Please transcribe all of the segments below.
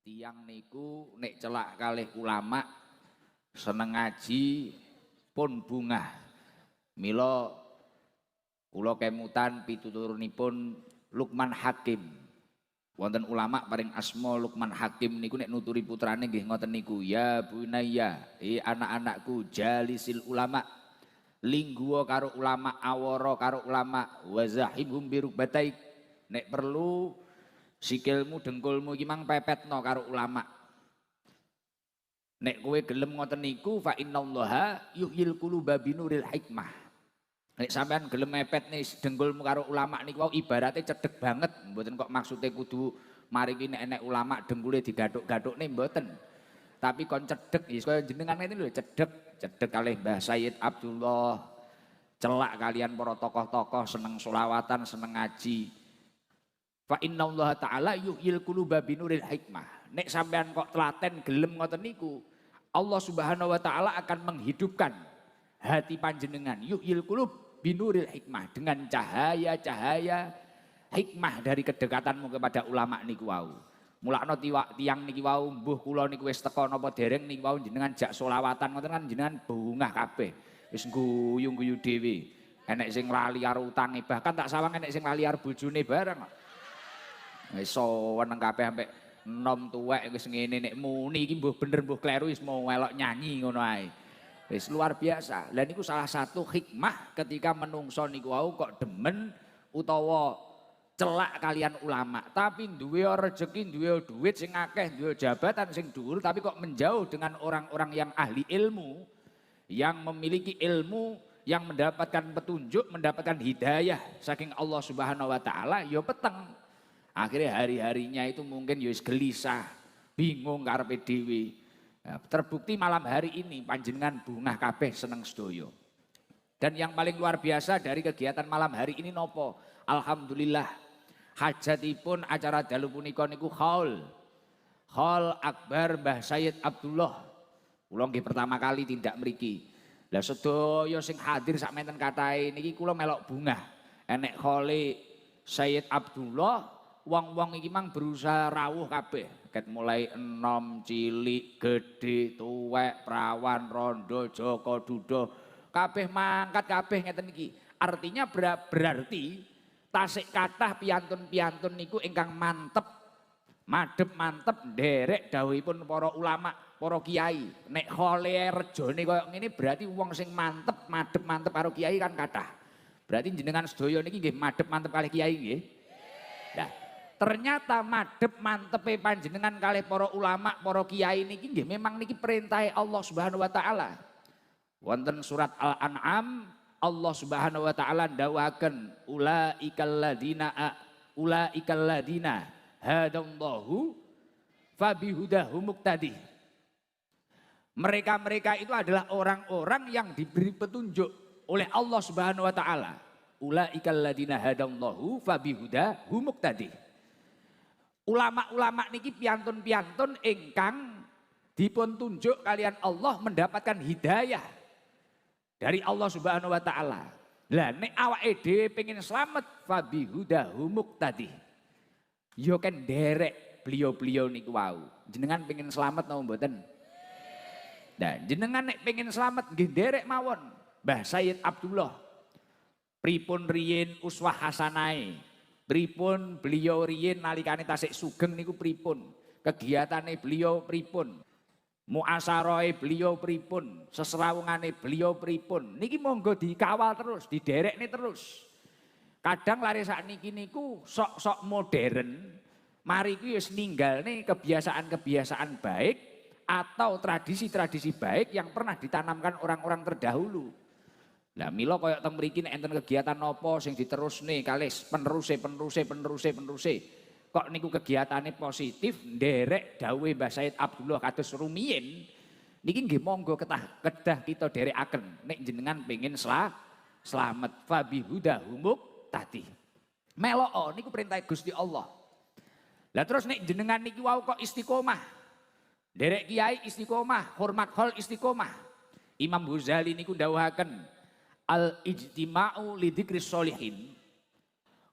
Tiang niku nek celak kalih ulama seneng ngaji pun bungah. Mila kula kemutan pituturunipun Luqman Hakim. Wonten ulama paring asma Luqman Hakim niku nek nuturi putrane nggih ngoten niku, ya bunayya, anak-anakku jalisil ulama, lingguwa karo ulama, awara karo ulama, wazahibhum birukbataik, nek perlu sikilmu dengkulmu iki mang pepetno karo ulama. Nek kowe gelem ngoten niku fa innallaha yuhyil quluba binuril hikmah. Nek sampean gelem mepet nih dengkulmu karo ulama niku wau ibaratnya cedek banget, mboten kok maksude kudu mari ki nek ulama dengkule digathuk-gathukne mboten. Tapi kon cedek ya kaya jenengan ngene lho, cedek kalih Mbah Sayyid Abdullah, celak kalian para tokoh-tokoh seneng selawatan, seneng ngaji. Fa innallaha ta'ala yuhyil quluba binuril hikmah. Nek sampean kok telaten gelem ngoten niku, Allah Subhanahu wa taala akan menghidupkan hati panjenengan, yuhyil qulub binuril hikmah, dengan cahaya-cahaya hikmah dari kedekatanmu kepada ulama niku wau. Mulakno tiang niki wau mbuh kula niku wis teka napa dereng niki wau jenengan jak selawatan ngoten kan jenengan bungah kabeh. Wis guyu-guyu dhewe. Enek sing lali karo utange, bahkan tak sawang enek sing lali karo bojone bareng. Wis sowan kabeh sampe enom tuwek wis ngene nek muni iki mbuh bener mbuh kleru wis mau melok nyanyi ngono ae. Wis luar biasa. Lah niku salah satu hikmah ketika menungso niku wau kok demen utawa celak kalian ulama, tapi duwe rezeki, duwe duit sing akeh, duwe jabatan sing dhuwur, tapi kok menjauh dengan orang-orang yang ahli ilmu, yang memiliki ilmu, yang mendapatkan petunjuk, mendapatkan hidayah saking Allah Subhanahu wa taala, ya peteng. Akhirnya hari-harinya itu mungkin yus gelisah, bingung karepe dhewe. Ya, terbukti malam hari ini panjenengan bungah kabeh seneng sedoyo. Dan yang paling luar biasa dari kegiatan malam hari ini nopo? Alhamdulillah hajatipun acara dalu punika niku haul akbar Mbah Sayyid Abdullah. Kula nggih pertama kali tindak mriki. Lah sedaya sing hadir sak menten kathah niki kula melok bungah. Enek khole Sayyid Abdullah, wong-wong iki mang berusaha rawuh kabeh. Ket mulai enom, cilik, gedhe, tuwek, prawan, rondo, joko, dudo, kabeh mangkat kabeh ngeten iki. Artinya berarti tasik kathah piantun-piantun niku ingkang mantep, madhep mantep nderek dawuhipun para ulama, para kiai. Nek khole rejane koyo ngene berarti wong sing mantep, madhep mantep karo kiai kan kathah. Berarti jenengan sedaya niki nggih madhep mantep kalih kiai nggih. Nah, ternyata madhep mantepe panjenengan kalih para ulama, para kiai niki nggih memang niki perintah Allah Subhanahu wa taala. Wonten surat Al-An'am Allah Subhanahu wa taala ndawuhaken ulaikal ladina hadallahu fabihudahum muqtadi. Mereka-mereka itu adalah orang-orang yang diberi petunjuk oleh Allah Subhanahu wa taala. Ulaikal ladina hadallahu fabihudahum muqtadi. Ulama-ulama niki piantun-piantun ingkang dipun tunjuk kalian Allah mendapatkan hidayah dari Allah Subhanahu wa taala. Lah nek awake dhewe pengin slamet fabihudahum muqtadi. Yo kan derek beliau-beliau niku wau. Jenengan pengin slamet napa mboten? Nah, jenengan nek pengin slamet nggih derek mawon. Mbah Sayyid Abdullah. Pripun riyin uswah hasanae? Pripun beliau riyin nalikane tasik sugeng niku pripun? Kegiatane beliau pripun? Muasarohe beliau pripun, seserawungane beliau pripun, niki monggo dikawal terus, diderekne terus. Kadang lare sakniki niku sok-sok modern, mari ku wis ninggalne kebiasaan-kebiasaan baik atau tradisi-tradisi baik yang pernah ditanamkan orang-orang terdahulu. Lah mila kaya teng mriki nek enten kegiatan napa sing diterusne kalih peneruse. Kok niku kegiatannya positif, nderek dawuhe Mbah Sayyid Abdullah kados rumiyin, niki nggih monggo kedah kita derekaken nek jenengan pengin slamet fabihudahum tadi. Melok niku perintah Gusti Allah. Lah terus nek jenengan niki wau kok istiqomah. Derek kiai istiqomah, hormat hol istiqomah. Imam Ghazali niku dawuhaken al-ijtima'u li dzikris sholihin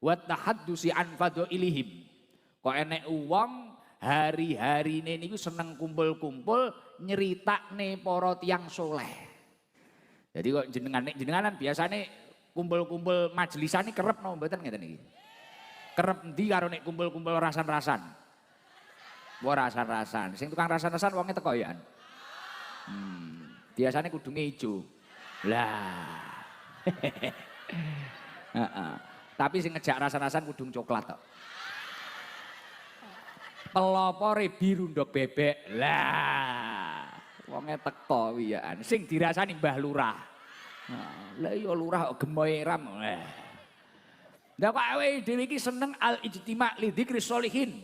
wa tahaddusi an fadhailihim. Kok enek wong hari-hari ini seneng kumpul-kumpul nyeritakne para tiyang soleh. Jadi kok jenenganan biasane kumpul-kumpul majelisane kerep no mboten ngeten iki. Kerep endi karo nek kumpul-kumpul rasan-rasan. Wah rasan-rasan, sing tukang rasan-rasan wonge teko ya. Biasane kudunge ijo. Lah. Tapi sing ngejak rasan-rasan kudung coklat tok. Pelopore biru ndok bebek. Lah, wonge teko wiyaan. Sing dirasani Mbah Lurah. Lah iya lurah kok gemoy ram. Lah kok awake dhewe iki seneng al-ijtima' li dzikri sholihin.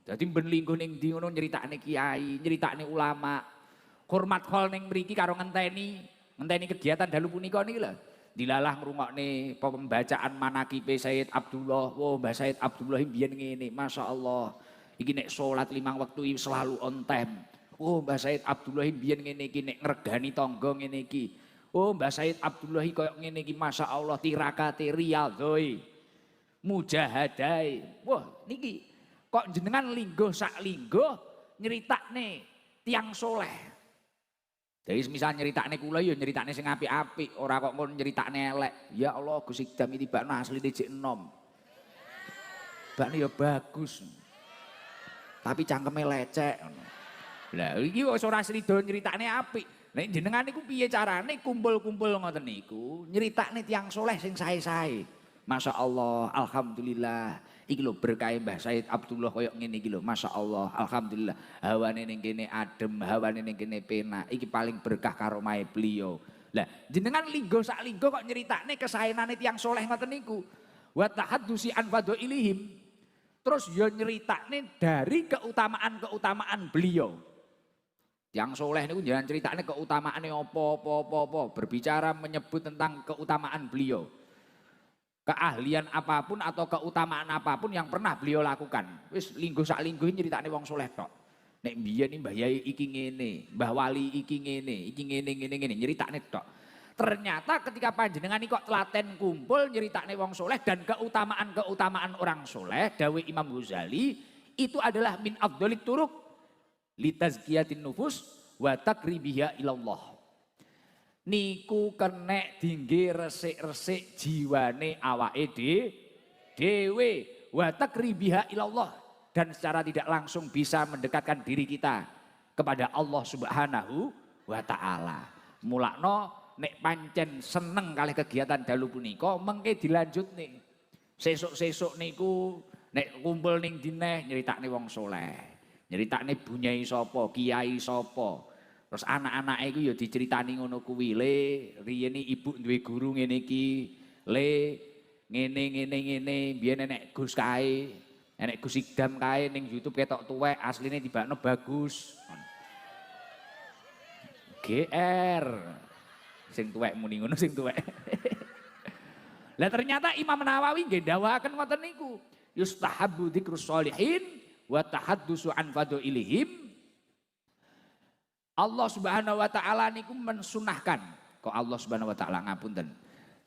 Dadi ben linggo ning ndi ngono nyeritakne kiai, nyeritakne ulama. Hormat hol ning mriki karo ngenteni kegiatan dalu punika niki lho. Dilalah ngrungokne pembacaan manaqibe Sayyid Abdullah. Wah, Mbah Sayyid Abdullah mbiyen ngene, masyaallah. Iki nek salat 5 waktu selalu on time. Oh Mbah Said Abdullah biyen ngene iki nek ngregani tangga ngene iki. Oh Mbah Said Abdullah koyo ngene iki masyaallah tirakate riyadhoi. Mujahadai. Wah niki kok jenengan linggo sak linggo nyeritakne tiang soleh. Jadi misal nyeritakne kula ya nyeritakne sing apik-apik, ora kok ngono nyeritakne elek. Ya Allah Gus Ikdam iki bakno asline jek enom. Bakne ya bagus. Tapi cangkeme lecek ngono. Lah iki wis ora srido nyritakne apik. Nek jenengan niku piye carane kumpul-kumpul ngoten niku nyritakne tiyang soleh sing sae-sae. Masyaallah, alhamdulillah. Iki lho berkah Mbah Said Abdullah koyo ngene iki lho, masyaallah, alhamdulillah. Hawane ning kene adem, hawane ning kene penak. Iki paling berkah karomah beliau. Lah jenengan linggo sak linggo kok nyritakne kesaenane tiyang soleh ngoten niku. Wa tahaddusi an fadhailihim. Terus ya nyeritakne dari keutamaan-keutamaan beliau. Yang soleh niku jangan ceritane keutamaane apa, berbicara menyebut tentang keutamaan beliau. Keahlian apapun atau keutamaan apapun yang pernah beliau lakukan. Wis linggo sak linggo nyeritakne wong soleh tok. Nek mbiyen iki Mbah Yai iki ngene, Mbah Wali iki ngene nyeritakne tok. Ternyata ketika panjenengan ini kok telaten kumpul nyeritakne wong soleh dan keutamaan-keutamaan orang soleh, dawe Imam Ghazali itu adalah min afdhalit turuq litazkiyatin nufus wa taqribiha ilallah. Niku kenek dingge resik-resik jiwane awake dhewe wa taqribiha ilallah dan secara tidak langsung bisa mendekatkan diri kita kepada Allah Subhanahu wa taala. Mulakno nek pancen seneng kali kegiatan dalu punika mengke dilanjut nih. Sesuk-sesuk niku nek kumpul ning dineh nyeritakne wong soleh. Nyeritakne bunyai sapa, kiai sapa. Terus anak-anake iku ya diceritani ngono kuwi, le riyen ibu duwe guru ngene iki, le ngene biyen enek Gus kae, enek Gus Ikdam kae ning YouTube ketok tuwek, asline tibakno bagus. GR sing tuwek muni ngono sing tuwek. Lah ternyata Imam Nawawi nggih dawuhaken ngoten niku. Yustahabbu dzikrus sholihin wa tahaddusu an fadhailihim. Allah Subhanahu wa taala niku mensunahkan. Kok Allah Subhanahu wa taala ngapunten.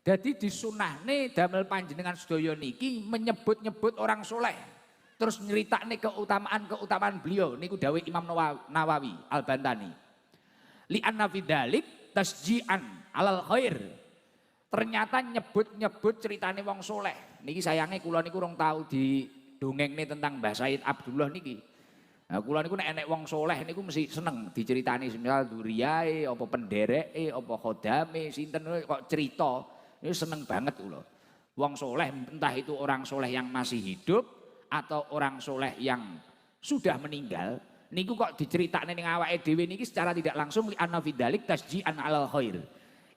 Dadi disunahne damel panjenengan sedaya niki menyebut-nyebut orang soleh. Terus nyeritakne keutamaan-keutamaan beliau niku dawuh Imam Nawawi Al-Bantani. Li anna fidzalik tasji'an alal khair. Ternyata nyebut-nyebut ceritane wong soleh. Niki sayange kula niku rong tau di dongengne tentang Mbah Said Abdullah niki. Nah kula niku nek enek wong soleh niku mesti seneng diceritani semisal duriyae, apa pendereke, apa khodame, sinten kok cerita. Niku seneng banget kula. Wong soleh entah itu orang soleh yang masih hidup atau orang soleh yang sudah meninggal. Niku kok diceritakne ning awake dhewe niki secara tidak langsung li anna fidzalik tasji'an alal khair.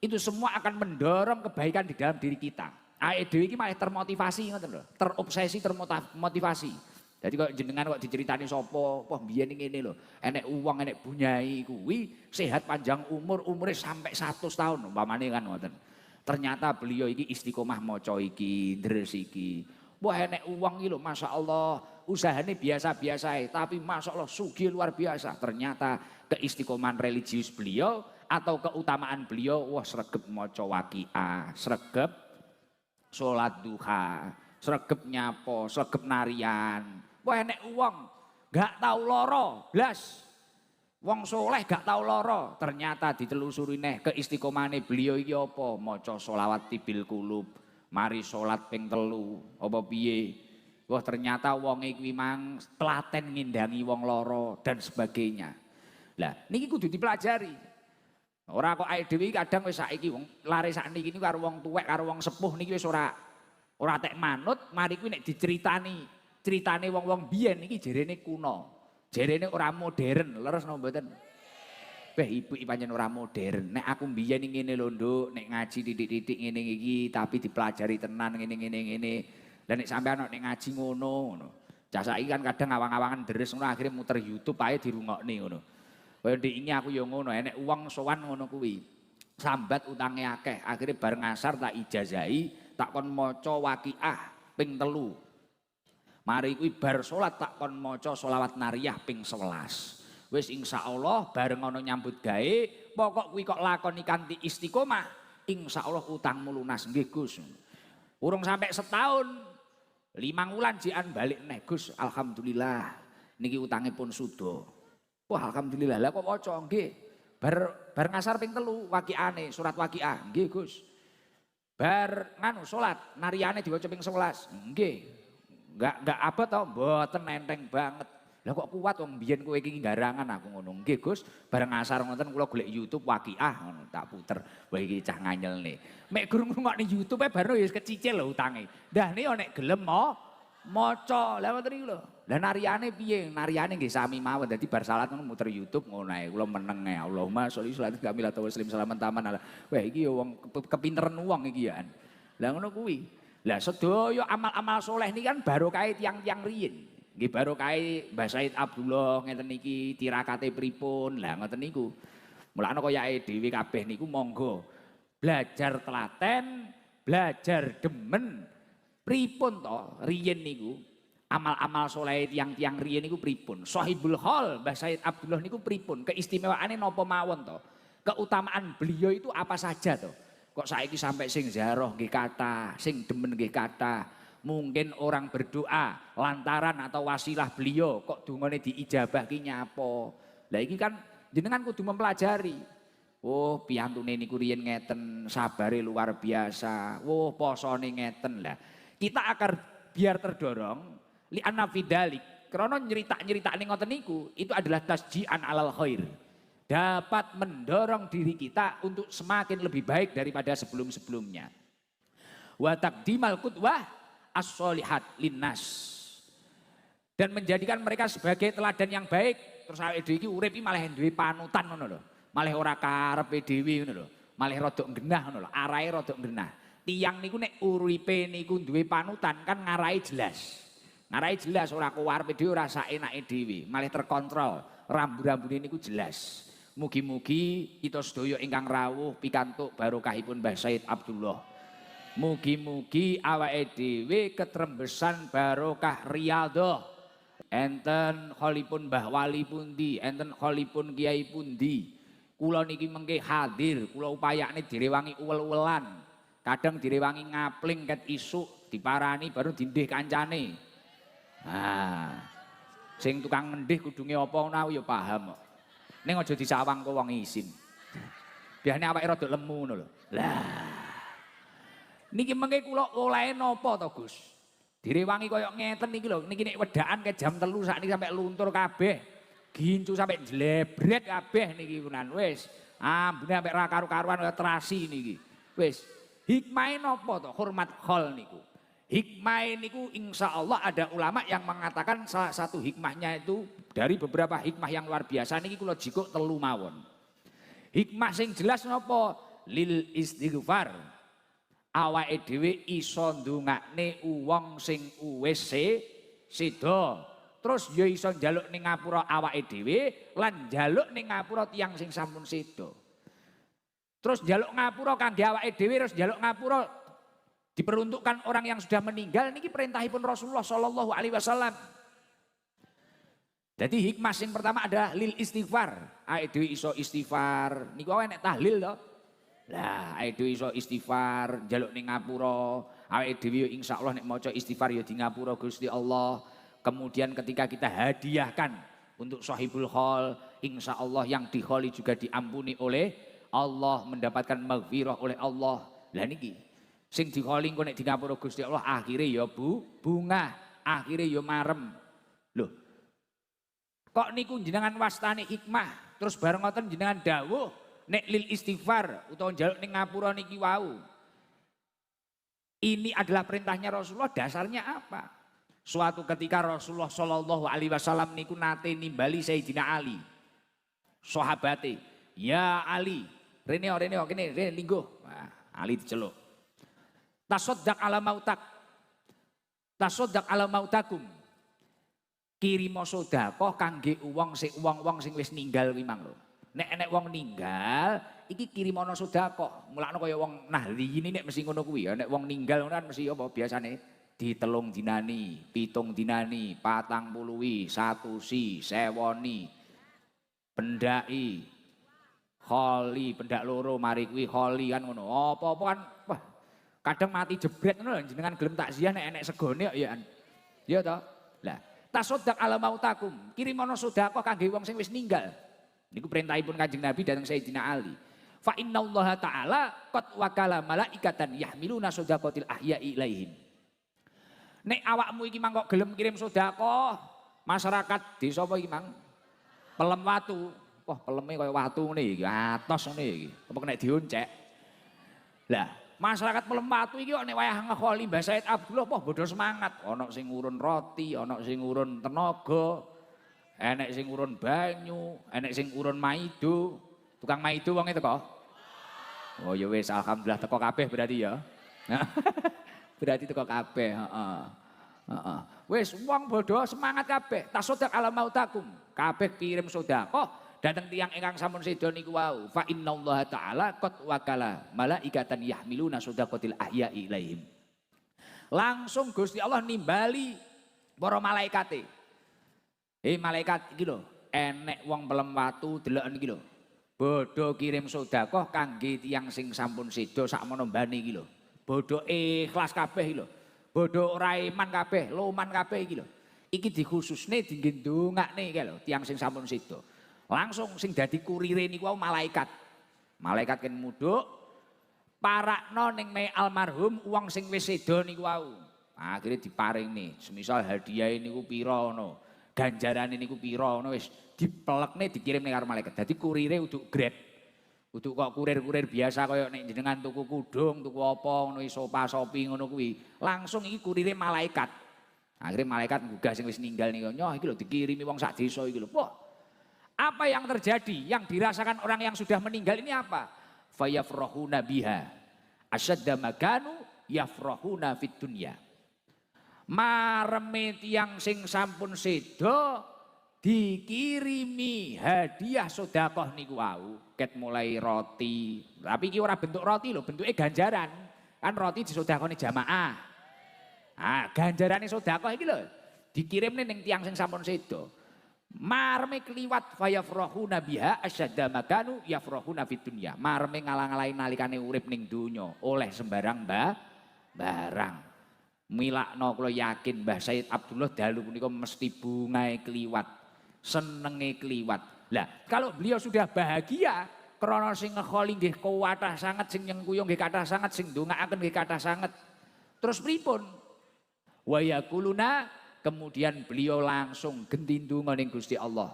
Itu semua akan mendorong kebaikan di dalam diri kita. Awake dhewe iki malah termotivasi ngoten lho, terobsesi, termotivasi. Jadi kok jenengan kok diceritani sapa, wah biyen ngene lho, enek uang, enek bunyai kuwi sehat panjang umure sampai 100 tahun umpamane kan ngoten. Ternyata beliau iki istiqomah maca iki, ndres iki. Wah enek uang iki lho masyaallah, usahane biasa-biasa tapi masyaallah sugih luar biasa. Ternyata keistiqomahan religius beliau atau keutamaan beliau wah sregep maca waqiah, sregep salat duha, sregep nyapo, sregep narian. Wah enek uang gak tahu loro blas. Wong soleh gak tahu loro. Ternyata ditelusuri neh keistiqomane beliau iki apa? Maca sholawat tibil kulub, mari salat ping 3 apa piye? Wah ternyata wong iki mang telaten ngindangi wong loro dan sebagainya. Lah niki kudu dipelajari. Ora kok awake dhewe kadang wis saiki wong lare sakniki niku karo wong tuwek karo wong sepuh niki wis ora tek manut, mari kuwi nek ceritane wong-wong biyen niki jerene kuno. Jerene ora modern, leres napa mboten? Beh ibu pancen ora modern. Nek aku mbiyen ngene lho Nduk, nek ngaji titik-titik ngene iki tapi dipelajari tenan ngene. Lah nek sampean nek ngaji ngono. Cah saiki kan kadang awang-awangan deres ngono akhire muter YouTube ae dirungokne ngono. Kaya ndek iki aku ya ngono, nek wong sowan ngono kuwi. Sambat utange akeh, akhire bar ngasar tak ijazahi, tak kon maca Waqiah ping 3. Mari kuwi bar salat tak kon maca sholawat nariyah ping 11. Wis insyaallah bareng ana nyambut gawe, pokok kuwi kok lakoni kanthi istiqomah, insyaallah utangmu lunas nggih Gus. Urung sampai setahun, 5 wulan jian balik neh Gus, alhamdulillah. Niki utange pun sudo. Wah alhamdulillah. Lah kok waca nggih. Bar ngasar ping 3 waqiane surat Waqiah nggih Gus. Bar nganu salat nariyane diwaca ping 11 nggih. Enggak apa toh, mboten enteng banget. Lah kok kuat wong biyen kowe iki garangan aku ngono. Nggih Gus, bareng asar ngoten kula golek YouTube Waqiah ngono tak puter. Wah iki cah nganyelne. Mek gurung ngrungokne YouTube baru wis kecicil lho utange. Ndah nek nek gelem maca. Lah ngoten iki lho. Lah nariyane piye? Nariyane nggih sami mawon. Dadi bar salat ngono muter YouTube ngono ae. Kula meneng ae. Allahumma sholli salatan kamila muslim salaman taman. Wah iki ya wong kepinteran wong iki ya. Lah ngono kuwi. Lah sedaya amal-amal soleh ini kan barokah tiang-tiang riyin. Nggih barokah Mbah Said Abdullah ngeten iki tirakate pripun. Lah ngoten niku. Mulane kaya dhewe kabeh niku monggo belajar telaten, belajar demen pripun to riyin niku. Amal-amal soleh tiang-tiang riyin niku pripun. Sahibul Hal Mbah Said Abdullah niku pripun. Keistimewaane napa mawon to. Keutamaan beliau itu apa saja to. Kok saiki sampai sing ziarah nggih kathah, sing demen nggih kathah. Mungkin orang berdoa lantaran atau wasilah beliau kok dungane diijabah ki nyapa. Lah iki kan jenengan kudu mempelajari. Oh, piyantune niku riyen ngeten, sabare luar biasa. Oh, posone ngeten lah. Kita akan biar terdorong li anna fidalik. Krana nyeritak-nyeritakne ngoten niku itu adalah tasjian alal khair. Dapat mendorong diri kita untuk semakin lebih baik daripada sebelum-sebelumnya. Wa taqdimal qudwah as-sholihat linnas. Dan menjadikan mereka sebagai teladan yang baik. Terus awake dhewe iki urip iki malah duwe panutan ngono lho. Malah ora karepe dhewe ngono lho. Malah rodok genah ngono lho. Arahe rodok genah. Tiyang niku nek uripe niku duwe panutan kan ngarahe jelas. Ngarahe jelas ora karepe dhewe ora saenake dhewe, malah terkontrol. Rambu-rambune niku jelas. Mugi-mugi kita sedaya ingkang rawuh pikantuk barokahipun Mbah Said Abdullah. Mugi-mugi awake dhewe ketrembesan barokah riyadhah. Enten kholipun Mbah Wali pundi, enten kholipun Kiai pundi. Kula niki mengke hadir, kula upayane direwangi uwel-uwelan. Kadang direwangi ngapling ket isuk, diparani baru dindih kancane. Sing tukang ngendih kudunge apa ngono ya paham kok. Ning aja disawang kok wong isin. Biasane awake rada lemu ngono lho. Lah. Niki mengke kula olehe napa to, Gus? Direwangi koyo ngeten iki lho. Niki nek wedaan ke jam 3 sakniki sampai luntur kabeh. Gincu sampai jlebret kabeh niki kunan. Wis, ambune sampai ra karu-karuan kaya terasi niki. Wis, hikmahe napa to? Hormat khol niku. Hikmah niku insya Allah ada ulama yang mengatakan salah satu hikmahnya itu dari beberapa hikmah yang luar biasa niki kula jikuk 3 mawon. Hikmah sing jelas napa? Lil istighfar. Awake dhewe iso ndongakne wong sing wis sedo. Terus ya iso njaluk ning ngapura awake dhewe lan njaluk ning ngapura tiyang sing sampun sedo. Terus njaluk ngapura kangge awake dhewe terus njaluk ngapura diperuntukkan orang yang sudah meninggal niki perintahipun Rasulullah Shallallahu Alaihi Wasallam. Jadi hikmah yang pertama adalah lil istighfar. Awake dhewe iso istighfar. Niku wae nek tahlil to. Lah awake dhewe iso istighfar, njaluk ning ngapura. Awake dhewe insyaallah nek maca istighfar ya di ngapura Gusti Allah. Kemudian ketika kita hadiahkan untuk sahibul khol, insya Allah yang dikholi juga diampuni oleh Allah, mendapatkan maghfirah oleh Allah. Lah niki sing dikholi engko nek di ngapura Gusti Allah akhire ya bunga, akhire ya marem. Loh, kok niku jenengan wastani hikmah terus bareng ngoten jenengan dawuh nek lil istighfar utawa njaluk ning ngapura niki wau. Ini adalah perintahnya Rasulullah, dasarnya apa? Suatu ketika Rasulullah Shallallahu Alaihi Wasallam niku nate nimbali Sayyidina Ali, sahabate, ya Ali, rene lingguh. Nah, Ali diceluk. Tasoddaq ala mautak, tasoddaq ala mautakum. Kirimo sedekah kangge wong sing wis ninggal kuwi mang lho. Nek wong ninggal iki kirimono sedekah. Mulakno kaya wong nahdliyin nek mesti ngono kuwi ya. Nek wong ninggal kan mesti apa biasane ditelung dinani, pitung dinani, patang puluhi, satu si, sewoni, pendai, kholi, pendak loro mari kuwi kholi kan ngono. Apa-apa kan wah kadang mati jebret ngono jenengan gelem takziah nek enek segone ya. Ya toh? Lah, tasoddaq ala mautakum. Kirimono sedekah kangge wong sing wis ninggal. Niku perintahipun Kanjeng Nabi datang Sayyidina Ali. Fa innallaha ta'ala qad wakala malaikatan yahmiluna shadaqatil ahya'i ilaihim. Nek awakmu iki mang kok gelem kirim sedekah, masyarakat desa apa iki mang? Pelem watu. Wah, peleme kaya watu ngene iki, atos ngene iki. Apa nek dioncek. Lah, masyarakat pelem watu iki kok nek wayah ngekholi Mbah Said Abdullah poh bodho semangat. Ana sing ngurun roti, ana sing ngurun tenaga. Enek sing urun banyu, enek sing urun maido. Tukang maido wong itu kok. Oh ya wis alhamdulillah teko kabeh berarti ya. Berarti teko kabeh, heeh. Heeh. Wis wong bodho semangat kabeh. Tasoddaq ala mautakum. Kabeh kirim sedekah dateng tiyang ingkang sampun sedo niku wau. Fa innallaha ta'ala qad wakala malaikatan yahmiluna shadaqatil ahya'i ilaihim. Langsung Gusti Allah nimbali para malaikate. Malaikat iki lho, enek wong pelem watu deloken iki lho. Bodho kirim sedekah kangge tiyang sing sampun sedo sakmono mbane iki lho. Bodho ikhlas kabeh iki lho. Bodho ora iman kabeh, loman kabeh iki lho. Iki dikhususne dinggo ndongakne iki lho tiyang sing sampun sedo. Langsung sing dadi kurire niku wau malaikat. Malaikat ken mudhuk parakno ning me almarhum wong sing wis sedo niku wau. Akhire diparingne, semisal hadiah niku pira ngono. Ganjarane niku pira ngono wis dipelekne dikirimne karo malaikat. Dadi kurire uduk Grab. Uduk kok kurir-kurir biasa kaya nek jenengan tuku kudung, tuku apa ngono sopa sopi ngono kuwi. Langsung iki kurire malaikat. Akhirnya malaikat nggugah sing wis ninggal niku. Nyoh iki lho dikirimi wong sak desa iki lho. Wah. Apa yang terjadi? Yang dirasakan orang yang sudah meninggal ini apa? Fayafrahuna biha. Asyadda maganu yafrahuna fid dunya. Mareme tiyang sing sampun sedo dikirimi hadiah sedekah niku wau ket mulai roti, tapi iki ora bentuk roti lho, bentuke ganjaran. Kan roti disedekahne jamaah. Ganjarane sedekah iki lho dikirimne ning tiyang sing sampun sedo. Mareme kliwat fayafrahuna biha asyadda makanu yafrahuna fid dunya. Mareme ngalang-alangi nalikane urip ning donya oleh sembarang barang. Milakno kula yakin Mbah Said Abdullah dalu punika mesti bungae kliwat, senenge kliwat. Lah, kalau beliau sudah bahagia krana sing ngekholi nggih kathah sanget, sing nyengkuyung nggih kathah sanget, sing ndongaaken nggih kathah sanget. Terus pripun? Wa yaquluna, kemudian beliau langsung genti ndonga ning Gusti Allah.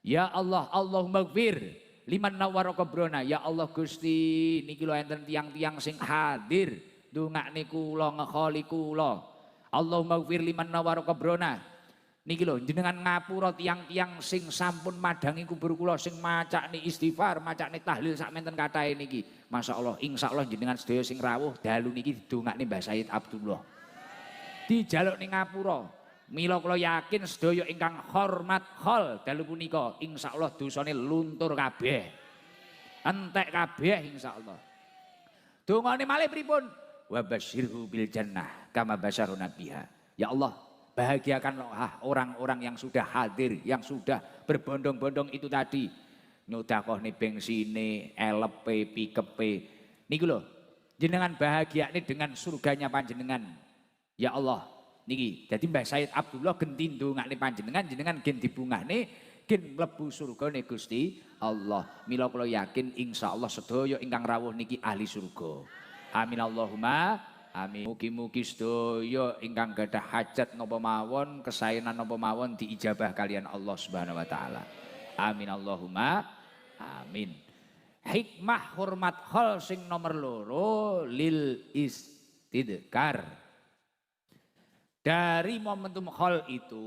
Ya Allah, Allahumma ighfir liman nawwara qabrona. Ya Allah Gusti, niki lho enten tiang-tiang sing hadir ndongakne kula ngekholi kula. Allahumma ighfir liman nawwara qabrona. Niki lho jenengan ngapura tiang-tiang sing sampun madangi kubur kula, sing macakne istighfar, macakne tahlil sak menten kathahe niki. Masyaallah, insyaallah jenengan sedaya sing rawuh dalu niki didongakne Mbah Said Abdullah. Dijaluk ning ngapura. Mila kula yakin sedaya ingkang hormat khol dalu punika insyaallah dosane luntur kabeh. Entek kabeh insyaallah. Dongane malih pripun? Wa basyirhu bil jannah kama basyaruna biha. Ya Allah, bahagiakanlah orang-orang yang sudah hadir, yang sudah berbondong-bondong itu tadi. Nyodakohne bengsine, elepe, pikepe. Niku lho, jenengan bahagiane dengan surganya panjenengan. Ya Allah, niki. Dadi Mbah Said Abdullah genti ndongakne panjenengan jenengan gen dibungahne gen mlebu surgane Gusti Allah. Mila kula yakin insyaallah sedaya ingkang rawuh niki ahli surga. Amin Allahumma amin. Mugi-mugi sedaya ingkang gadah hajat napa mawon, kesaenan napa mawon diijabah kalian Allah Subhanahu wa taala. Amin Allahumma amin. Hikmah hormat hol sing nomor loro lil istidkar. Dari momentum hol itu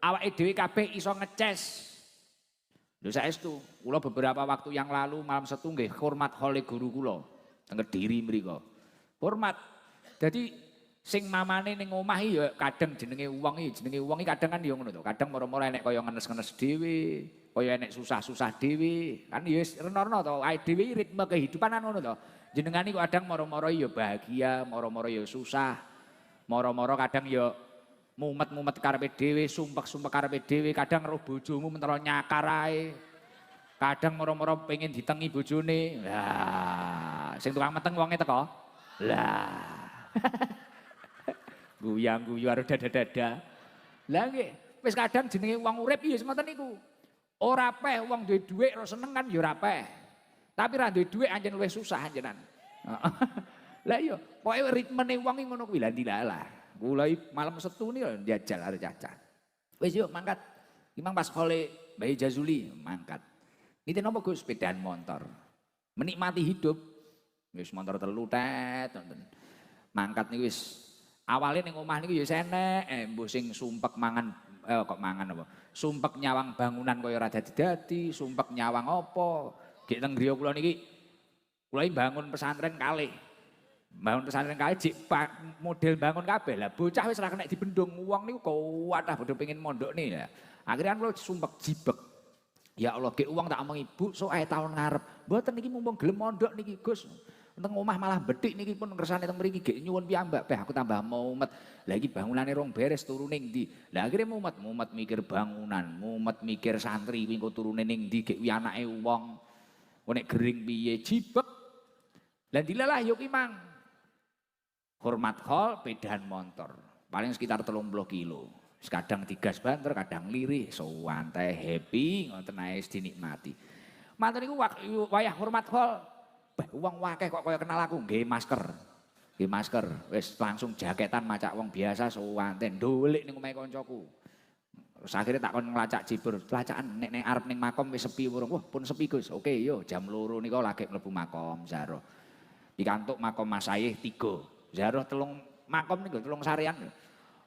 awake dhewe kabeh iso ngeces. Lho saestu, kula beberapa waktu yang lalu malam Setu nggih hormat hole guru kula teng Kediri mriku. Hormat. Jadi sing mamane ning omah ya kadang jenenge wong iki kadang kan ya ngono to. Kadang moro-moro enek kaya ngenes-ngenes dhewe, kaya enek susah-susah dhewe. Kan ya wis rena-rena to, awake dhewe ritme kehidupan kan ngono to. Jenengan iku kadang moro-moro ya bahagia, moro-moro ya susah. Moro-moro kadang ya mumet-mumet karepe dhewe, sumpek-sumpek karepe dhewe, kadang roh bojomu mentara nyakar ae. Kadang moro-moro pengen ditengi bojone. Lah, sing tukang meteng wonge teko. Lah. Guyang-guyu karo dada-dada. Lah nggih, wis kadang jenenge wong urip ya ngoten niku. Ora peh wong duwe dhuwit ora seneng kan ya ora peh. Tapi ra duwe dhuwit anjen luwih susah anjenan. Lah iya, pokoke ritmene wong iki ngono kuwi lah dilalah. Kula malam Setu ni njajal arep caca. Wis yuk mangkat. Imang pas khole Mbah Jazuli mangkat. Nite napa Gus sepedaan motor. Menikmati hidup. Wis motor telu tet nonton. Mangkat niku wis awale ning omah niku ya enek, mbuh sing sumpek mangan kok mangan apa? Sumpek nyawang bangunan kaya ora dadi-dadi, sumpek nyawang apa? Gek teng griya kula niki kula bangun pesantren kalih. Bangun pesantren kalih jek model bangun kabeh lah bocah wis ora kena dibendung wong niku kuwat padha pengin mondok nih ya. Akhirnya kula sumpek jibek. Ya Allah, gek uang tak omong ibu, so ae tahun ngarep. Mboten niki mumpung gelem mondok niki Gus. Teng omah malah betik niki pun ngersane teng mriki gek nyuwun piyambak, Beh aku tambah mumet. Lah iki bangunane rong beres turune ning ndi? Lah akhire mumet mikir bangunan, mumet mikir santri kuwi engko turune ning ndi gek kuwi anake wong. Nek gering piye jibek. Lah dilalah yo ki mang. Hormat hol pedahan motor. Paling sekitar 30 kilo. Kadang digas banter, kadang lirih, santai, happy, ngoten ae dinikmati. Manten niku wayah hormat hol, wong akeh kok kaya kenal aku, nggih masker. Nggih masker, wis langsung jaketan macak wong biasa santai, ndolik ning omahe kancaku. Terus akhirnya tak kon nglacak jibur, lacakan nek arep ning makom wis sepi wurung. Wah, pun sepi Gus. Oke, yo jam 2 nika lagi mlebu makom Zaro. Dikantuk makom Masayih 3. Zaro 3 makom niku 3 sarian.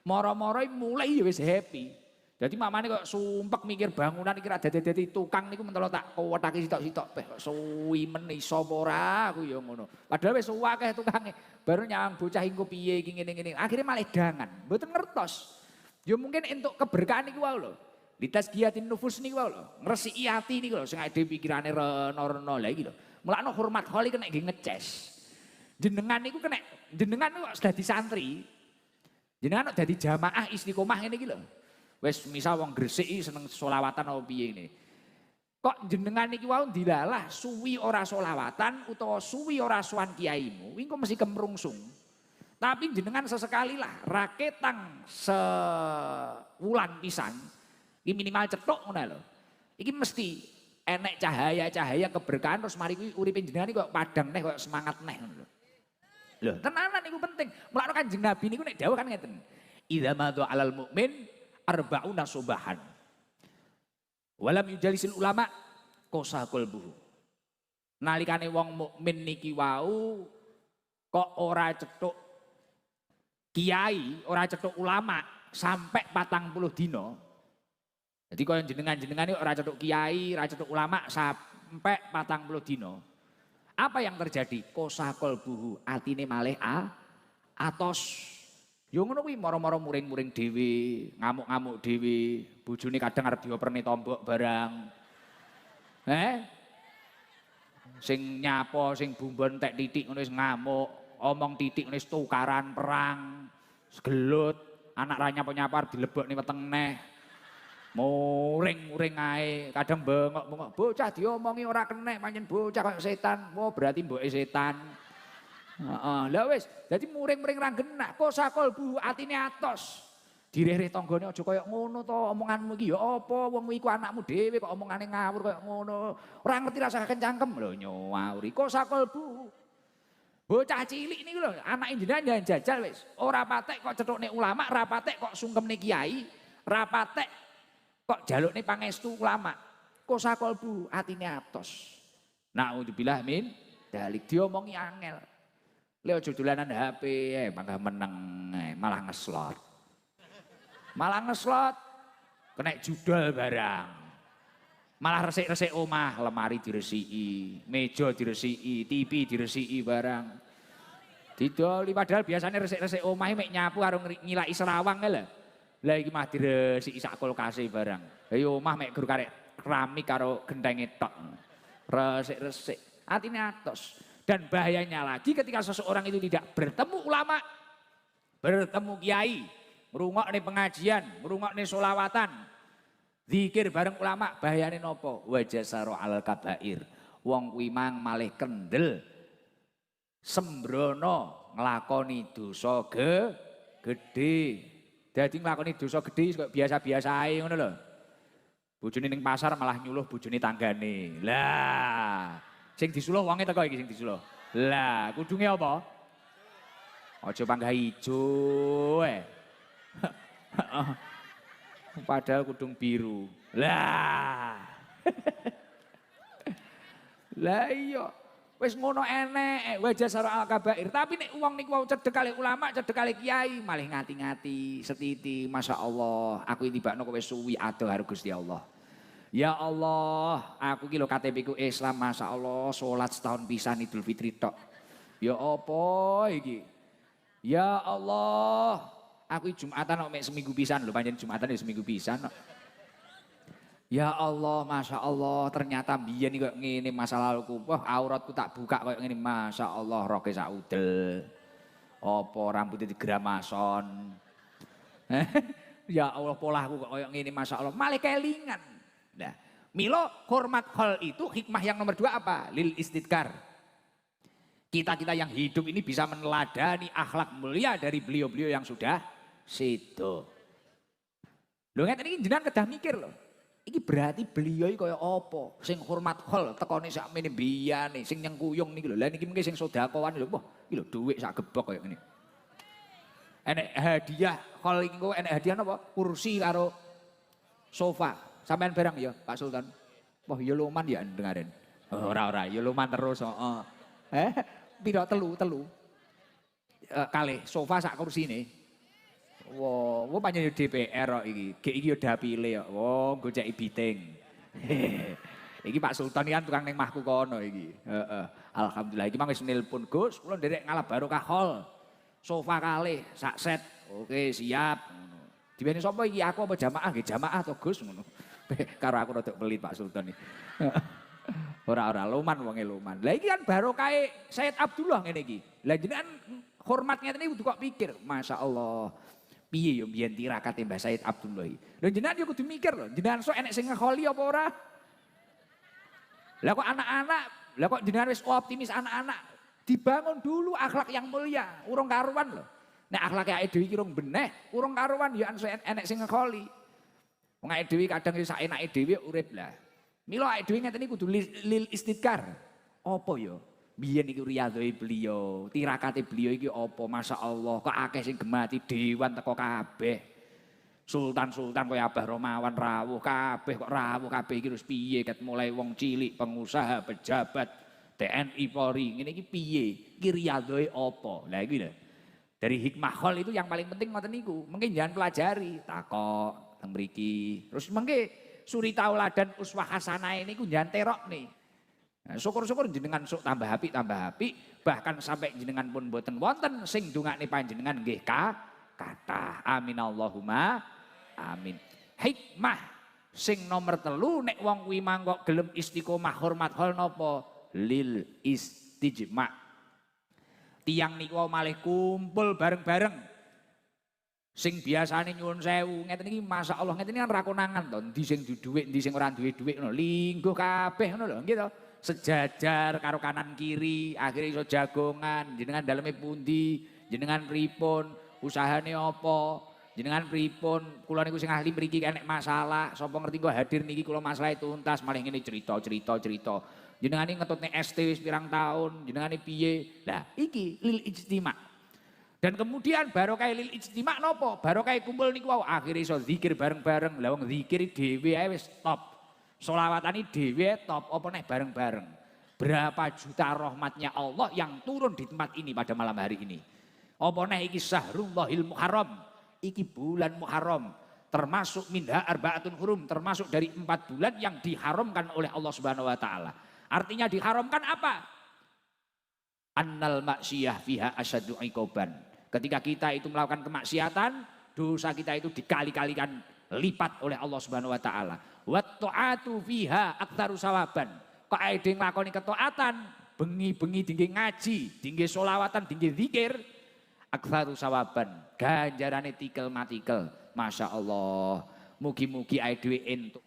Moro-moro mulai ya wis happy. Jadi mamane kok sumpek mikir bangunan iki ra dadi tukang niku mentolo tak kuwetake sitok-sitok peh kok suwi men iso apa ora aku ya ngono. Padahal wis akeh tukange. Baru nyawang bocah engko piye iki ngene-ngene. Akhire malah dangan. Mboten ngertos. Ya mungkin entuk keberkahan niku wae lho. Litasqiyatin nufus niku wae lho. Ngresiki ati niku lho sing ade pikirane rena-rena lha iki lho. Mulakno hormat holi kena nggih ngeces. Jenengan niku kena jenengan kok dadi santri. Jenengan dadi jamaah istiqomah ngene iki lho. Wis misal wong Gresik iki seneng selawatan apa piye ngene. Kok jenengan iki wau dilalah suwi ora selawatan utawa suwi ora sowan kiaimu, kuwi kok mesti kemrungsung. Tapi jenengan sesekali lah raketang sewulan pisan. Iki minimal cetuk ngono lho. Iki mesti enek cahaya-cahaya keberkahan terus mari kuwi uripe jenengan iki kok padang neh kok semangat neh ngono lho. Loh, tenanan niku penting. Mulane Kanjeng Nabi niku nek dawuh kan ngeten. Idza madha 'alal mu'min arba'una subahan. Walam yujalisil ulama qasa qalbuhu. Nalikane wong mukmin niki wau kok ora cetuk kiai, ora cetuk ulama sampai 40 dina. Jadi kaya jenengan-jenengan iki ora cetuk kiai, ora cetuk ulama sampai 40 dina. Apa yang terjadi? Kosakol buhu atine malih atos. Yo ngono kuwi moro-moro muring-muring dhewe, ngamuk-ngamuk dhewe, bojone kadang arep dioperne tombok barang. Sing nyapo, sing bumbon tek titik ngono wis ngamuk, omong titik ngono wis tukaran perang, gelut, anak ra nyapa-nyapa arep dilebokne weteng neh. Muring-muring ae, kadang bengok-bengok, bocah diomongi ora kenek, pancen bocah kaya setan. Wah, berarti mboke setan. Heeh, lha wis dadi muring-muring ra genah, kosa kolbu atine atos. Direh-reh tanggane aja kaya ngono to, omonganmu iki ya apa, wong iku anakmu dhewe kok omongane ngawur kaya ngono. Ora ngerti rasa kencangkem lho nyawuri kosa kolbu. Bocah cilik niku lho, anake jenengan jajal wis. Ora patek kok cethukne ulama, ora patek kok sungkemne kiai, ora patek kok jalukne pangestu ulama. Kosa kolbu atine atos. Naudzubillah min dalik diomongi angel. Le aja dolanan HP mangga meneng malah ngeslot. Malah ngeslot kena judol barang. Malah resik-resik omah, lemari diresiki, meja diresiki, TV diresiki barang. Didoli padahal biasanya resik-resik omahe mek nyapu karo nyilaki serawang lho. Lah iki mah diresiki sak kulkase barang. Lah yo omah mek gur karek keramik karo gentenge tok. Resik-resik, atine atos. Dan bahayanya lagi ketika seseorang itu tidak bertemu ulama, bertemu kiai, ngrungokne pengajian, ngrungokne sholawatan, zikir bareng ulama, bahayane nopo? Wajasaro alal kabair. Wong kuwi mang malih kendel sembrono nglakoni dosa gedhe. Dadi nglakoni dosa gedhe kok biasa-biasa ae ngono lho. Bojone ning pasar malah nyuluh bojone tanggane. Lah, sing disuluh wonge teko iki sing disuluh. Lah, kudunge apa? Aja panggah ijo padahal kudung biru. Lah. Lah iya. Wis ngono enek wajah sara al kabair. Tapi nek wong niku wau cedhek kali ulama, cedhek kali kiai, malih ngati-ngati, setiti, Masya Allah, aku tibakno kowe suwi adoh karo Gusti Allah. Ya Allah, aku ki lho KTP ku Islam, Masya Allah, salat setahun pisan Idul Fitri tok. Ya apa iki? Ya Allah, aku Jumatan kok mek seminggu pisan lho, pancen Jumatan ya seminggu pisan kok. Ya Allah, Masya Allah, ternyata biyen kok ngene masa laluku. Wah, auratku tak buka kok ngene, Masya Allah, roke sak udel. Apa rambutnya digramason. Ya Allah, polahku kok koyo ngene, Masya Allah, malah kelingan. Nah, milo hormat hal itu hikmah yang nomor 2 apa? Lil istidkar. Kita-kita yang hidup ini bisa meneladani akhlak mulia dari beliau-beliau yang sudah situ. Lho ngeten iki jenengan kedah mikir lho. Iki berarti beliau iki kaya apa? Sing hormat hal tekone sakmene biyane, sing nyengkuyung niki lho. Lah niki mungkin sing sedekawan lho. Wah, iki lho dhuwit sak gebok kaya ngene. Enek hadiah hal iki kok enek hadiah napa? Kursi karo sofa. Sampean barang ya Pak Sultan. Wah ya luman ya dengaren. Ora ya luman terus heeh. Piro telu. Kalih sofa sak kursine. Wah, wo pancen DPR kok iki. Gek iki yo dapile kok. Wah, goceki biting. Iki Pak Sultan kan tukang ning mahku kono iki. Heeh. Alhamdulillah iki mang wis nelpon, Gus, kula nderek ngalap barokah hall. Sofa kalih sak set. Oke, siap. Diwene sapa iki? Aku apa jamaah? Nggih jamaah to, Gus ngono. Karo aku rada pelit Pak Sultan iki. Ora luman wonge luman. Lah iki kan barokahe Sayyid Abdullah ngene iki. Lah jenengan hormat ngeten iki kudu kok pikir, Masya Allah. Piye yo mbiyen tirakate Mbah Sayyid Abdullah iki. Lho jenengan yo kudu mikir lho, jenengan sok enek sing ngekholi apa ora? Lah kok anak-anak, lah kok jenengan wis optimis anak-anak, dibangun dulu akhlak yang mulia, urung karuan lho. Nek akhlake awake dhewe iki urung beneh, urung karuan yo enek sing ngekholi. Wong awake dhewe kadang yo sak enake dhewe urip lah. Mila awake dhewe ngeten iki kudu lil istidkar. Apa ya? Biyen iki riyadhoi beliau, tirakate beliau iki apa? Masya Allah, kok akeh sing gemati dewan teko kabeh. Sultan-sultan kaya Abah Romawan rawuh kabeh, kok rawuh kabeh iki terus piye? Ket mulai wong cilik, pengusaha, pejabat, TNI Polri, ngene iki piye? Iki riyadhoi apa? Lah iki lho. Dari hikmah hol itu yang paling penting ngoten niku. Mungkin jangan pelajari, takok teng mriki. Terus mengke suri tauladan uswah hasanah ini ku jangan terok nih. Nah, syukur-syukur jenengan sok tambah api, bahkan sampai jenengan pun boten wonten sing dongakne panjenengan nggih kathah. Amin Allahumma amin. Hikmah sing nomor 3 nek wong kuwi mangkok gelem istiqomah hormat hol napa? Lil istijma'. Tiang niku malih kumpul bareng-bareng. Sing biasane nyuwun sewu ngeten iki Masya Allah ngeten iki kan ra konangan to, endi sing duwe dhuwit, endi sing ora duwe dhuwit ngono. Lingguh kabeh ngono lho, nggih to. sejajar karo kanan kiri, akhirnya iso jagongan, jenengan daleme pundi, jenengan pripun, usahane apa, jenengan pripun, kula niku sing ahli mriki enek masalah, sapa ngerti kok hadir niki kula masalah tuntas, malah ngene cerita. Jenengan iki ngetutne ST wis pirang tahun, jenengan piye? Lah iki lil ijtima'. Dan kemudian barokah lil ijtima' napa? Barokah kumpul niku wau akhire iso zikir bareng-bareng. Lah wong zikir dhewe ae wis top. Sholawatani dhewe top apa neh bareng-bareng. Berapa juta rahmatnya Allah yang turun di tempat ini pada malam hari ini. Apa neh iki Syahrul Muharram. Iki bulan Muharram, termasuk minha arbaatun hurum, termasuk dari 4 bulan yang diharamkan oleh Allah Subhanahu wa taala. Artinya diharamkan apa? Annal maksiyah fiha asyaddu iqoban. Ketika kita itu melakukan kemaksiatan, dosa kita itu dikali-kalikan lipat oleh Allah Subhanahu wa taala. Wat ta'atu fiha aktsaru sawaban. Kok ade nglakoni ketaatan, bengi-bengi dingge ngaji, dingge sholawatan, dingge zikir, aktsaru sawaban. Ganjarane tikel matikel. Masya Allah. Mugi-mugi ae dhewe entuk.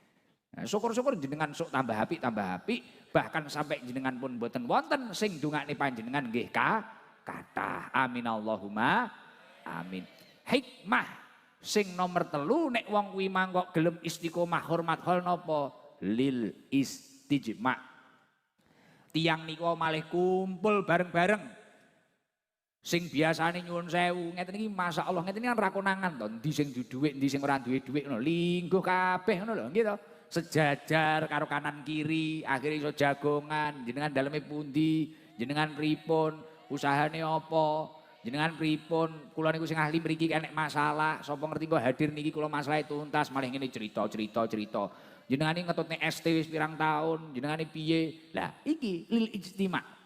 Nah, syukur-syukur jenengan sok tambah apik, bahkan sampai jenengan pun boten wonten sing ndongakne panjenengan nggih kathah. Amin Allahumma amin. Hikmah sing nomor 3 nek wong kuwi mangkok gelem istiqomah hormat hol napa? Lil istijma'. Tiang niku malih kumpul bareng-bareng. Sing biasane nyuwun sewu ngeten iki masyaallah ngeten iki kan ra konangan to, endi sing duwe dhuwit, endi sing ora duwe dhuwit ngono, lingguh kabeh ngono lho, nggih to. Sejajar karo kanan kiri, akhirnya iso jagongan, jenengan daleme pundi, jenengan pripun, usahane apa, jenengan pripun, kula niku sing ahli mriki enek masalah, sapa ngerti kok hadir niki kula masalah tuntas, malah ngene cerita. Jenengan iki ngetutne ST wis pirang tahun, jenengan piye? Lah iki lil ijtima'.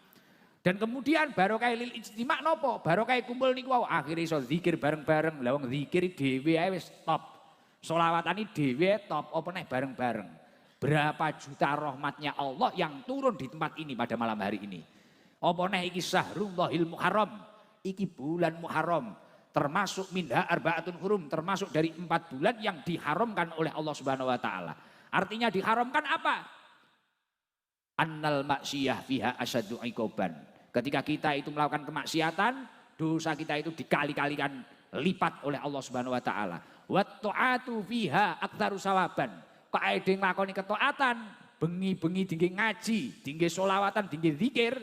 Dan kemudian barokah lil ijtima' napa? Barokah kumpul niku wau akhire iso zikir bareng-bareng. Lah wong zikir dhewe ae wis top. Sholawatani dhewe top apa neh bareng-bareng. Berapa juta rahmatnya Allah yang turun di tempat ini pada malam hari ini. Apa neh iki Syahrul Muharram. Iki bulan Muharram. Termasuk minha arbaatun hurum, termasuk dari 4 bulan yang diharamkan oleh Allah Subhanahu wa taala. Artinya diharamkan apa? Annal maksiyah fiha asyaddu iqoban. Ketika kita itu melakukan kemaksiatan, dosa kita itu dikali-kalikan lipat oleh Allah Subhanahu wa taala. Wat ta'atu fiha aktsaru sawaban. Kok ade nglakoni ketaatan, bengi-bengi dingge ngaji, dingge sholawatan, dingge zikir,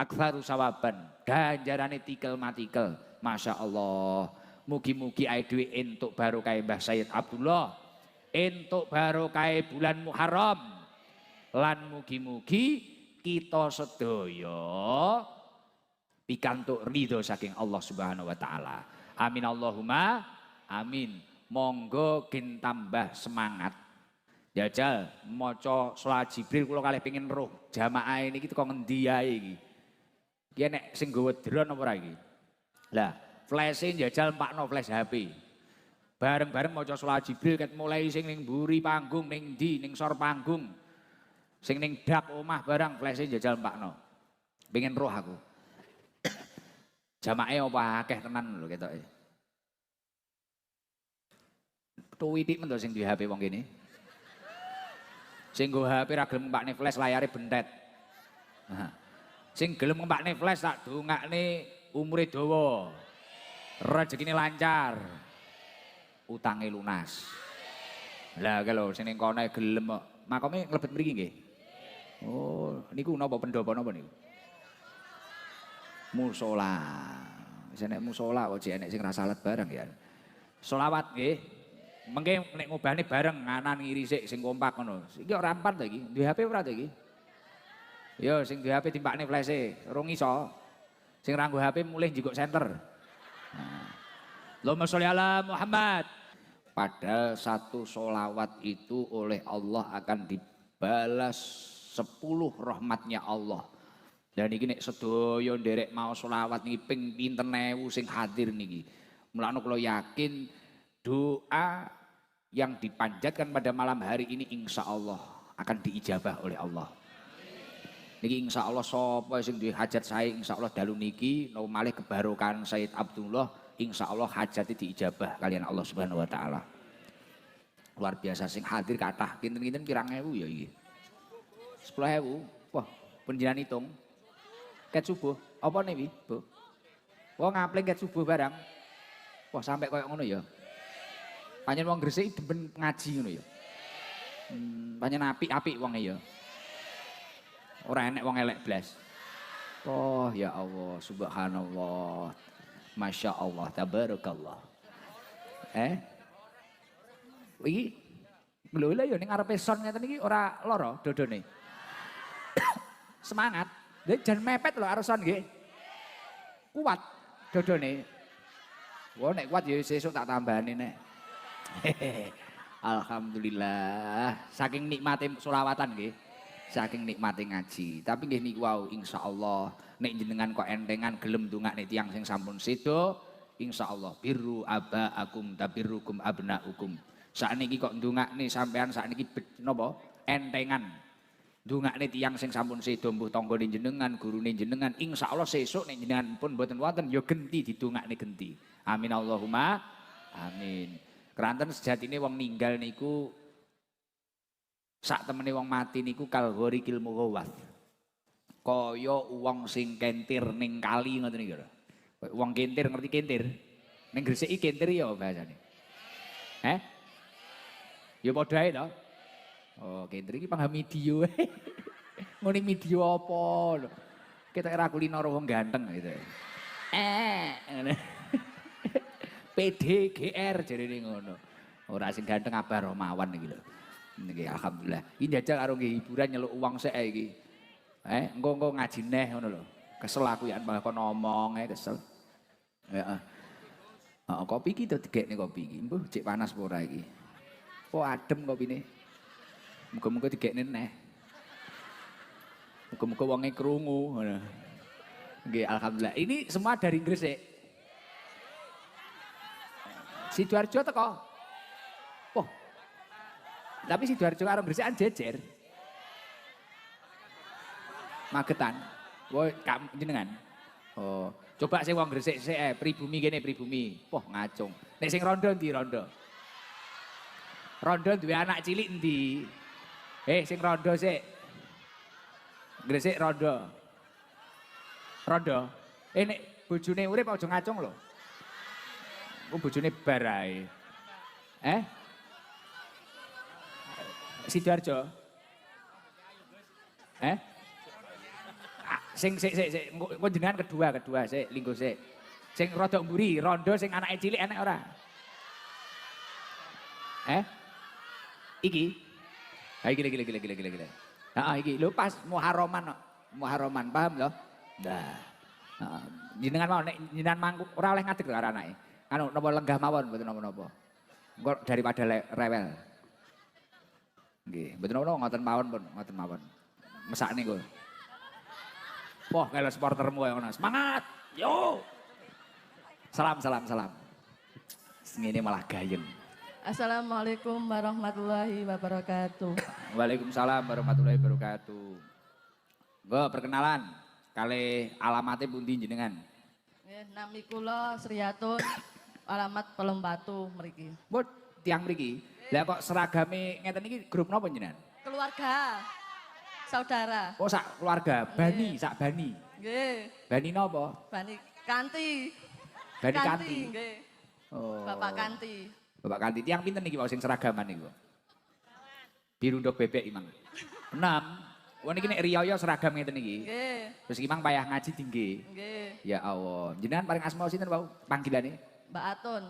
aktsaru sawaban. Ganjarane tikel matikel. Masya Allah. Mugi-mugi ae dhewe entuk barokah Mbah Sayyid Abdullah. Entuk barokah bulan Muharram. Lan mugi-mugi kita sedaya pikantuk ridho saking Allah Subhanahu wa taala. Amin Allahumma amin. Monggo gen tambah semangat. Jajal maca salat Jibril kula kalih pengin roh jamaah niki teko ngendi ae iki. Ki nek sing nggawa drone apa ora iki? Lah, flash-e jajal empakno flash HP. Bareng-bareng maca salat Jibril ket mulai sing ning mburi panggung ning ndi ning sor panggung. Sing ning dak omah barang flash-e jajal mbakno. Pengen roh aku. Jamae apa akeh tenan lho ketoke. Tuwitik men to sing duwe HP wong kene. Sing nggo HP ra gelem mbakne flash layare bentet. Nah. Sing gelem mbakne flash tak dongakne umure dawa. Rezekine lancar. Utange lunas. Lah kalau sing ning kono gelem kok. Makome nglebet mriki nggih. Oh, niku napa pendopo napa niku? Musola. Wis enek musola kok jek enek sing ra salat bareng ya. Sholawat nggih. Mengke nek ngobahne bareng nganan ngiri sik sing kompak ngono. Iki ora rampan to iki. Duwe HP ora to iki? Yo sing duwe HP timpakne flash-e, urung iso. Sing ra nggo HP mulih njikuk senter. Nah. Allahumma sholli ala Muhammad. Padahal satu sholawat itu oleh Allah akan dibalas 10 rahmatnya Allah. Dan iki nek sedaya nderek mau sholawat niki ping pinten ewu sing hadir niki. Mulane kula yakin doa yang dipanjatkan pada malam hari ini insya Allah akan diijabah oleh Allah. Niki insya Allah sapa sing duwe hajat sae insya Allah dalu niki napa malih kebarokan Sayyid Abdullah insya Allah hajatnya diijabah kalian Allah Subhanahu wa taala. Luar biasa sing hadir kathah kinten-kinten pirang ewu ya iki. 10.000. Wah, penjenengan hitung. Ket subuh, apa nih, Bu? Wah, ngapling ket subuh barang. Wah, sampai koyo ngono ya. Panjen wong Gresik demen ngaji ngono ya. Panjen apik-apik wonge ya. Ora enek wong elek blas. Oh, ya Allah, subhanallah. Masya Allah, tabarakallah. Iki lho lha ya ning ngarepe son ngeten iki ora lara dodone. Semangat. Lha jan mepet lho arep son nggih. Kuat dodone. Wah nek kuat ya sesuk tak tambahane nek. Alhamdulillah. Saking nikmate selawatan nggih. Saking nikmate ngaji. Tapi nggih niku wau insyaallah nek jenengan kok entengan gelem ndongakne tiyang sing sampun sedo, insyaallah birru abaakum tabirrukum abnaukum. Sakniki kok ndongakne sampean sakniki napa? Entengan. Ndongakne tiyang sing sampun sedo mbuh tanggane jenengan, gurune jenengan, insyaallah sesuk nek jenengan pun mboten wonten ya genti didongakne genti. Amin Allahumma amin. Keranten sejatine wong ninggal niku sak temene wong mati niku kal ghorikil mughawwas. Kaya wong sing kentir ning kali ngoten niku lho. Wong kentir ngerti kentir? Ning Gresik iki kentir ya bahasane. Ya padha ae to. Oh, kentir iki paham video. Ngene video apa lho. Ketok ora kulino wong ganteng gitu. PDGR jarene ngono. Ora sing ganteng Abah Romawan iki lho. Nggih alhamdulillah. Iki njajal karo nggih hiburan nyeluk uang sik iki. Engko ngaji neh ngono lho. Kesel aku ya malah kon ngomong kesel. Heeh. Kopi iki to digekne kopi iki. Mbuh cek panas apa ora iki. Oh adem kopine. Muga-muga digekne neh. Muga-muga wonge krungu ngono. Nggih alhamdulillah. Ini semua dari Gresik. Sidoarjo teko. Wah. Tapi Sidoarjo karo Gresikan jejer. Magetan. Woi, jenengan. Oh, coba sing wong Gresik sik pribumi kene pribumi. Wah, ngacung. Nek sing rondo ndi rondo? Rondo duwe anak cilik endi? Sing rondo sik. Gresik rondo. Rondo. Nek bojone urip aja ngacung lho. Bojone bar ae. Sidoarjo. Sing engko jenengan kedua sik linggo sik. Sing rada mburi, rondo sing anake cilik enek ora? Iki. Ha iki. Heeh iki lho pas Muharraman kok. Muharraman paham lho? Nah. Heeh. Jenengan mau nek jenengan mangku ora oleh ngadeg karo anake. Anu napa lenggah mawon mboten napa-napa. Engko daripada rewel. Nggih, mboten napa ngoten mawon pun, ngoten mawon. Mesakne kok. Wah, kalau supportermu yang ngono. Semangat. Yo. Salam. Ngene malah gayeng. Assalamualaikum warahmatullahi wabarakatuh. Waalaikumsalam warahmatullahi wabarakatuh. Mbok perkenalan kali alamatnya pundi jenengan? Nami kula Sriyatun, alamat Pelem Batu mriki. Mbok tiang mriki. Lah kok seragame ngeten iki grup napa jenengan? Keluarga. Saudara. Oh sak keluarga, bani, sak bani. Nggih. Bani napa? Bani Kanti. Bani Kanti. Nggih. Oh. Bapak Kanti. Bapak Kanti, tiang pinten iki sing seragaman niku? Biru ndok bebek imang. 6. Wong iki nek riyaya seragam ngeten iki. Nggih. Terus imang payah ngaji tinggi. Nggih. Ya Allah. Jenengan paling asma sinten wau panggilane? Mbak Atun.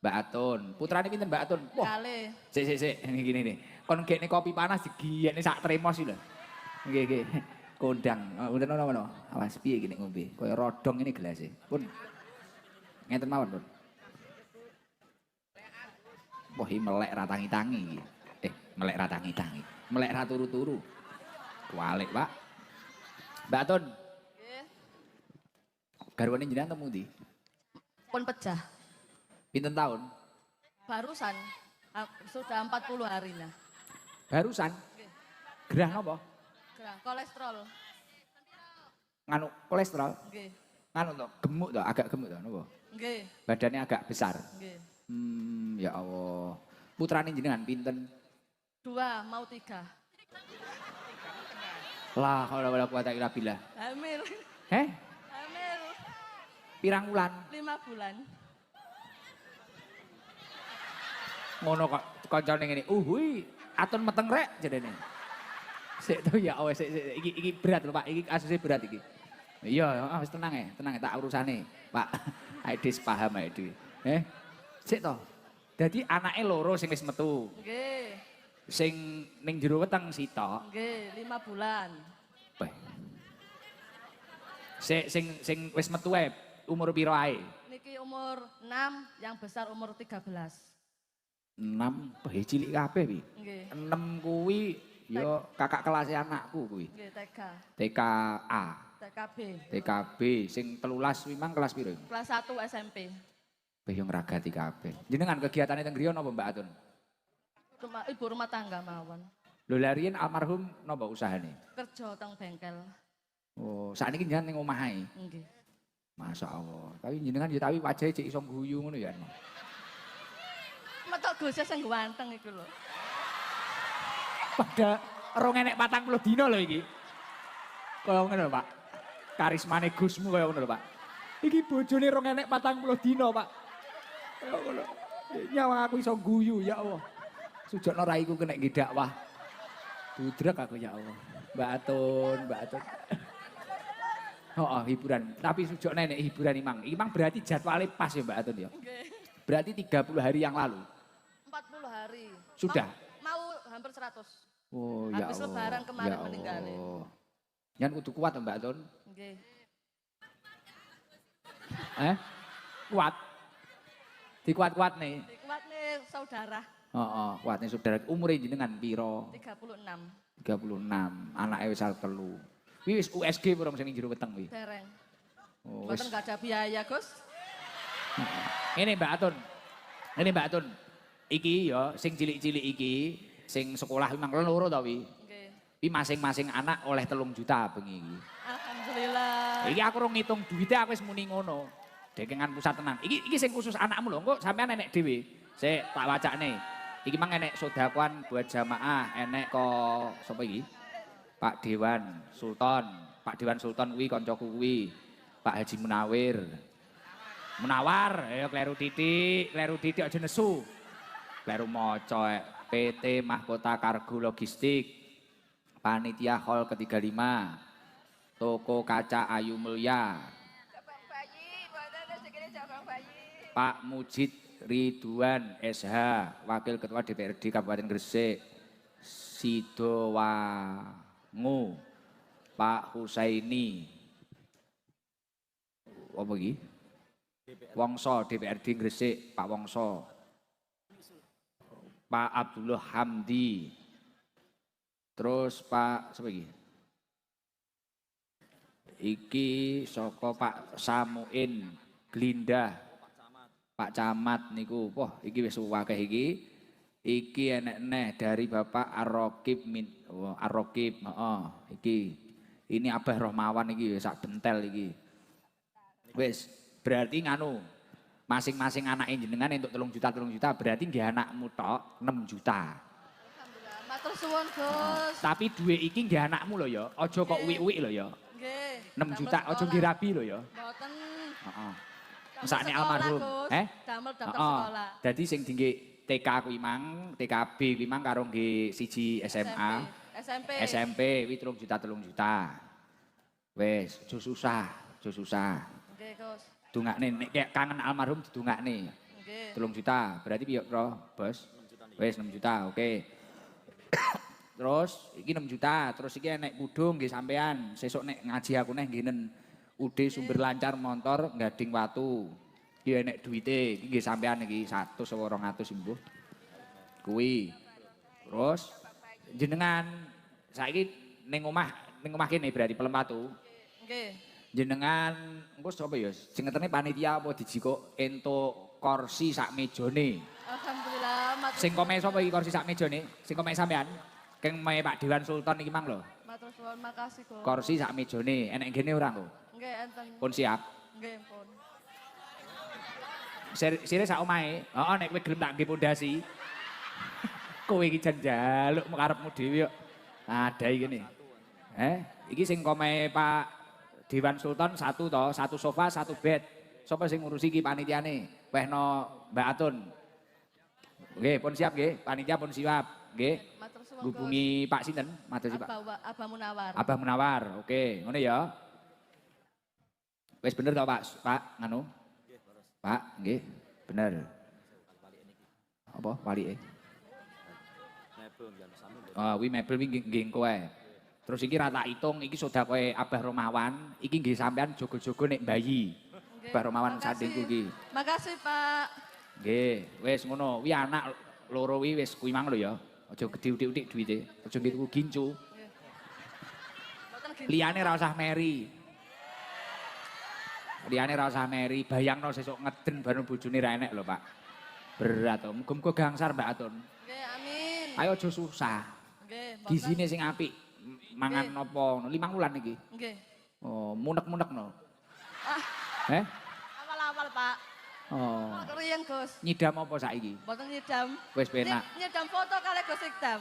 Mbak Atun. Putrane pinten Mbak Atun? Wah. Kalih. Sik. Ini gini nih. Kon gekne kopi panas digiyekne sak tremos iki lho. Nggih. Kondang. Udah nono. Awas piye iki nek ngombe? Kaya rodong ini gelasé. Pun. Ngenten mawon, Pun. Wah, melek ra tangi-tangi. Melek ra tangi-tangi. Melek ra turu-turu. Kualik, Pak. Mbak Atun. Nggih. Garwane jenengan temu ndi? Pun pecah. Pinten tahun? Barusan. Sudah 40 hari nah. Barusan? Nggih. Gerah napa? Gerah kolesterol. Nganu kolesterol? Nggih. Nganu to, gemuk to, agak gemuk to napa? Nggih. Badannya agak besar. Nggih. Ya Allah. Putrane jenengan pinten? 2 mau 3. La haula wala quwata illa billah. Hamil. Heh? Hamil. Pirang wulan? 5 bulan. Ngono kok kancane ngene. Uhui, aton meteng rek jadene. Sik to ya wes iki berat lho Pak, iki kasusnya berat iki. Iya, wis tenang ya, tak urusane, Pak. Aidis paham ae dhewe. Sik to. Dadi anake loro sing wis metu. Nggih. Sing ning jero weteng sitok. Nggih, 5 bulan. Beh. Sing wis metu ae umur piro ae? Niki umur 6, yang besar umur 13. 6, cilik kabeh pi. Nggih. 6 kuwi ya kakak kelasnya anakku kuwi. Nggih, TK. TKA, TKB. TKB sing 13 kuwi mang kelas piro? Kelas 1 SMP. Beh yo ngragati kabeh. Jenengan kegiatane teng griya napa Mbak Atun? Ibu rumah tangga mawon. Lho larian almarhum napa usahane? Kerja teng bengkel. Oh, sakniki jenengan ning omah ae. Nggih. Masyaallah. Tapi jenengan ya tapi wajahe cek iso guyu ngono ya. Metok Gusnya sing ganteng iku lho. Pada rong enek 40 dina lho iki. Kaya ngono lho, Pak. Karismane Gusmu kaya ngono lho, Pak. Iki bojone rong enek 40 dina, Pak. Kaya ngono. Nyawa aku iso guyu ya Allah. Sujokno raiku kena dakwah. Budrek aku ya Allah. Mbak Atun. Oh, hiburan. Tapi sujokno nek hiburan Imang. Imang berarti jadwalnya pas ya Mbak Atun ya. Nggih. Berarti 30 hari yang lalu. 40 hari. Sudah? Mau hampir 100. Oh ya Allah. Habis lebaran kemarin ya meninggalin. Yan kudu kuat Mbak Atun. Nggih. Kuat. Dikuat-kuat nih. Kuat nih saudara. Kuat nih saudara. Umure jenengan piro? 36. 36. Anake wis arep telu. Kuwi wis USG urung sing jero weteng kuwi. Dereng. Oh, Mboten gak ada biaya, Gus. Ini Mbak Atun. Iki ya sing cilik-cilik iki sing sekolah memang loro ta wi. Nggih. Wi masing-masing anak oleh 3 juta bengi iki. Alhamdulillah. Iki aku rung ngitung duwite aku wis muni ngono. Dekengan pusat tenang. Iki sing khusus anakmu lho. Engko sampean enek dhewe. Sik tak wacane. Iki mang enek sedekah buat jamaah, enek kok sapa iki? Pak Dewan Sultan kuwi kancaku kuwi. Pak Haji Munawar, ayo kleru titik aja nesu. Kleru maca PT Mahkota Kargo Logistik. Panitia Hall ke-35. Toko Kaca Ayu Mulya. Pak Mujid Ridwan SH, Wakil Ketua DPRD Kabupaten Gresik. Sidowangu. Pak Husaini. Apa iki? Wongso DPRD Gresik, Pak Wongso. Pak Abdullah Hamdi. Terus Pak sapa iki? Iki saka Pak Samuin Glindah. Pak Camat niku, wah iki wis akeh iki. Iki enek neh dari Bapak Ar-Raqib iki. Ini Abah Rohmawan iki sak bentel iki. Wis, berarti nganu. Masing-masing anak jenengan entuk 3 juta berarti nggih anakmu tok 6 juta. Alhamdulillah. Matur suwun, Gus. Tapi duwe iki nggih anakmu lho ya. Aja kok uwik-uwik lho ya. Nggih. 6 juta aja nggih rabi lho ya. Mboten. Heeh. Mesakne almarhum. Damel daftar sekolah. Dadi sing dingge TK kuwi mang, TKB kuwi mang karo nggih siji SMA. SMP kuwi 3 juta. Wis, aja susah. Nggih, Gus. Dongakne nek kangen almarhum didongakne. Nggih. 3 juta. Berarti piye, Bro? Bos? Wis 6 juta, oke. Terus iki 6 juta, terus iki enek kudung nggih sampean. Sesuk nek ngaji aku neh nggih UD Sumber Lancar Montor Gading Watu. Iki enek duwite, iki nggih sampean iki 100 apa 200 mbuh. Kuwi. Terus jenengan saiki ning omah kene berarti Pelem Watu. Nggih. Jenengan engko sapa ya? Sing ngeterne panitia apa dijiko entuk kursi sak mejane. Alhamdulillah. Sing kome sapa iki kursi sak mejane? Sing kome sampean? Keng mae Pak Dewan Sultan iki mang lho. Matur suwun, makasih, Gus. Kursi sak mejane, enek ngene ora engko? Nggih, enten. Pun siap. Nggih, pun. Sire sak omahe. Heeh nek kowe gelem tak nggih pondasi. Kowe iki jan njaluk karepmu dhewe kok. Ada iki kene. Iki sing komehe Pak Dewan Sultan satu toh, satu sofa, satu bed. Sapa sing ngurusi iki panitiane? Wehno Mbak Atun. Nggih, pun siap nggih, panitia pun siap. Nggih. Matur suwun, Gus. Hubungi Pak sinten? Matur Pak. Abah Munawar. Abah Munawar. Oke, ngono ya. Wis bener toh Pak? Pak nganu? Pak, nggih. Bener. Apa walike? Oh, wi mebel wi nggih engko ae. Terus iki ra tak itung, iki sedakoe Abah Romawan, iki nggih sampean jogo-jogo nek bayi. Abah Romawan sandingku iki. Makasih, Pak. Nggih, wis ngono. Wi anak loro wi wis kuwi mang lho ya. Aja gedhi-uthik duwite. Aja nggo gincu. Liyane ra usah meri. Liyane ra usah meri, bayangno sesuk ngeden bareng bojone ra enek lho, Pak. Berat to. Muga-muga gangsar Mbak Atun. Nggih, amin. Ayo aja susah. Nggih, Gizine sing apik. Mangan napa? 5 wulan iki. Nggih. Oh, munek-munekno. Ah, Eh? awal-awal, Pak. Oh. Riyen, Gus. Nyidam apa saiki? Mboten nyidam. Wis penak. Nyidam foto kali Gus Ikdam.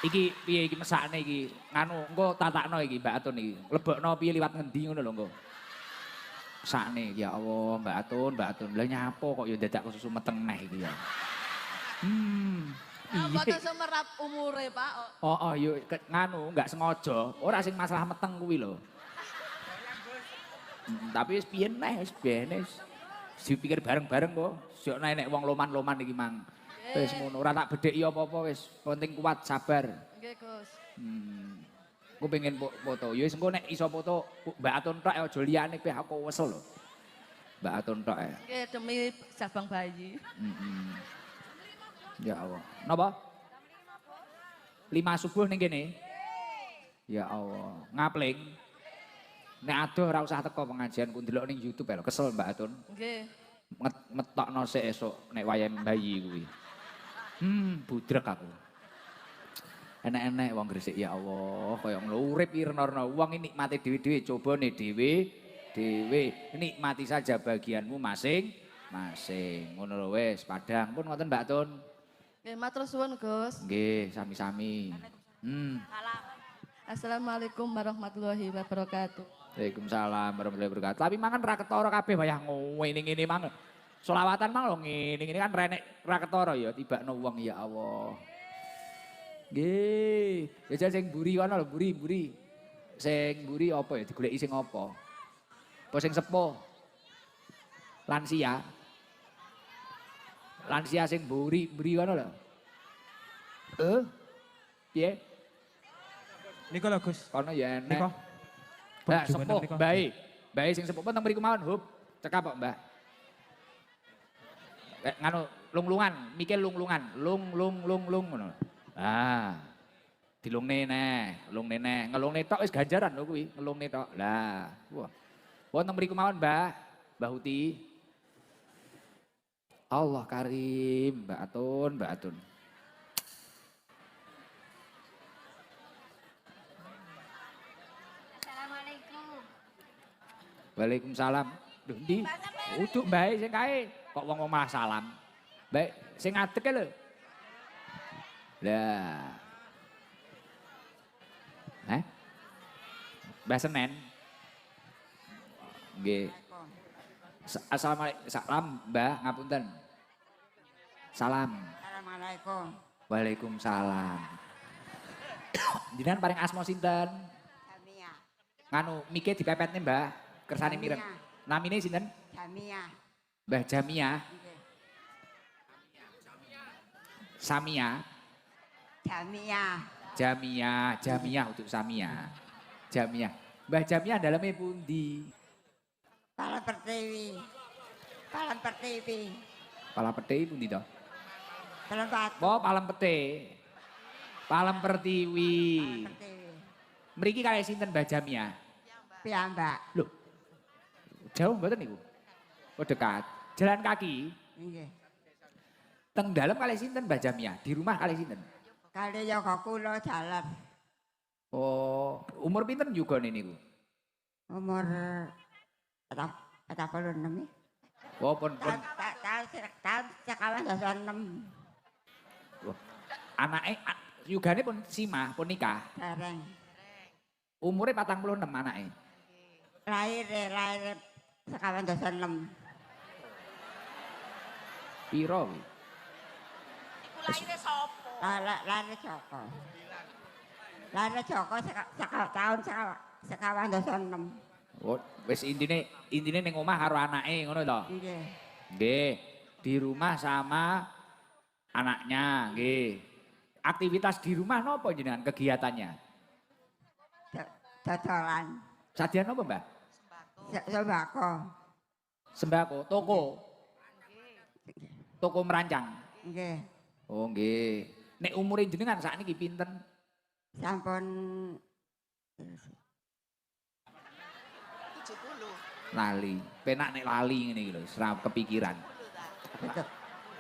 Iki piye iki mesakne iki? Nganu, engko tatakno iki Mbak Atun iki. Lebokno piye liwat ngendi ngono lho engko. Sakne ya Allah, Mbak Atun, Mbak Atun. Lah nyapo kok ya dadak susu meteng neh iki ya. Mboten semerap umure, Pak. Oh, yo nganu, enggak sengaja. Ora sing masalah meteng kuwi lho. Tapi wis piye neh, wis bene. Dipikir bareng-bareng kok. Sok nek wong loman-loman iki mang. Wis ngono, ora tak bedheki apa-apa wis. Penting kuat, sabar. Nggih, Gus. Aku pengen foto. Ya wis engko nek iso foto Mbak Atun tok aja liyane peh aku wesel lho. Mbak Atun tok ya. Nggih, demi jabang bayi. Ya Allah. Napa? 5 subuh ning kene. Ya Allah, ngapling. Nek adoh ora usah teko pengajian ku ndelok ning YouTube lho, kesel Mbak Atun. Nggih. Metokno sik esuk nek wayah bayi kuwi. Budrek aku. Enek-enek wong Gresik ya Allah, kaya ngono urip iki rena-rena wong iki nikmati dhewe-dhewe, cobane dhewe. Nikmati saja bagianmu masing-masing. Ngono lho wis, padang pun ngoten Mbak Tun. Nggih, matur suwun, Gus. Nggih, sami-sami. Assalamualaikum warahmatullahi wabarakatuh. Waalaikumsalam warahmatullahi wabarakatuh. Tapi mangan ra ketara kabeh wayah ngene-ngene mang. Selawatan mang lho ngene-ngene kan renek ra ketara ya tibakno wong ya Allah. Nggih, jajal sing mburi kono lho, mburi. Sing mburi apa ya digoleki sing apa? Apa sing sepuh? Lansia. Lansia sing mburi kono lho. Piye? Niko lho Gus. Kono ya enek. Niko. Mbak sepuh, bae sing sepuh teng mriku mawon, Hub. Cekap kok, Mbak. Nganu lunglungan, mikir lunglungan, lung ngono. Ah. Dilungne neh, ngelungne tok wis ganjaran lho kuwi, ngelungne tok. Lah, wah. Wonten mriku mawon, Mbah Uti. Allah Karim, Mbak Atun. Assalamualaikum. Waalaikumsalam. Lho ndi? Uduk bae sing kae. Kok wong malah salam. Baik, sing ngadeg lho. Lah. Mbah Senen. Nggih. Assalamualaikum. Salam, Mbah, ngapunten. Salam. Assalamualaikum. Waalaikumsalam. Jenengan paring asma sinten? Jamia. Nganu mike dipepetne, Mbah. Kersane mireng. Namine sinten? Jamia. Mbah Jamia. Nggih. Samia. Jamia untuk Samia. Jamia. Mbah Jamia daleme pundi? Palan Pertiwi. Palang Pete pundi to? Palan Batu. Oh, Palang Pete. Palang Pertiwi. Pertiwi. Mriki kalih sinten Mbah Jamia? Piyambak. Loh. Jauh mboten niku? Oh dekat. Jalan kaki. Nggih. Teng dalem kalih sinten Mbah Jamia? Di rumah kalih sinten? Kali yoga kula dalam Oh, umur pinten juga niku? umur 46. Oh, pun. Tahun sekawan 6 Wah, anake yugane pun simah, pun nikah. bareng. Umure 46 anake. Lahir sekawan dosa 6. Piro kuwi? Iku lahire sapa? Lahir Joko. Lahir Joko tahun sekawan dosa 6. Oh, wis intine ning omah karo anake ngono to. Nggih. Nggih, di rumah sama anaknya, nggih. Aktivitas di rumah nopo jenengan kegiatannya? Dodolan. Sadian apa, Mbah? Sembako. Sembako, toko. Toko merancang. Nggih. Oh, nggih. Nek umure jenengan sakniki pinten? Sampun 70. Lali. Penak nek lali ngene iki lho, ora kepikiran.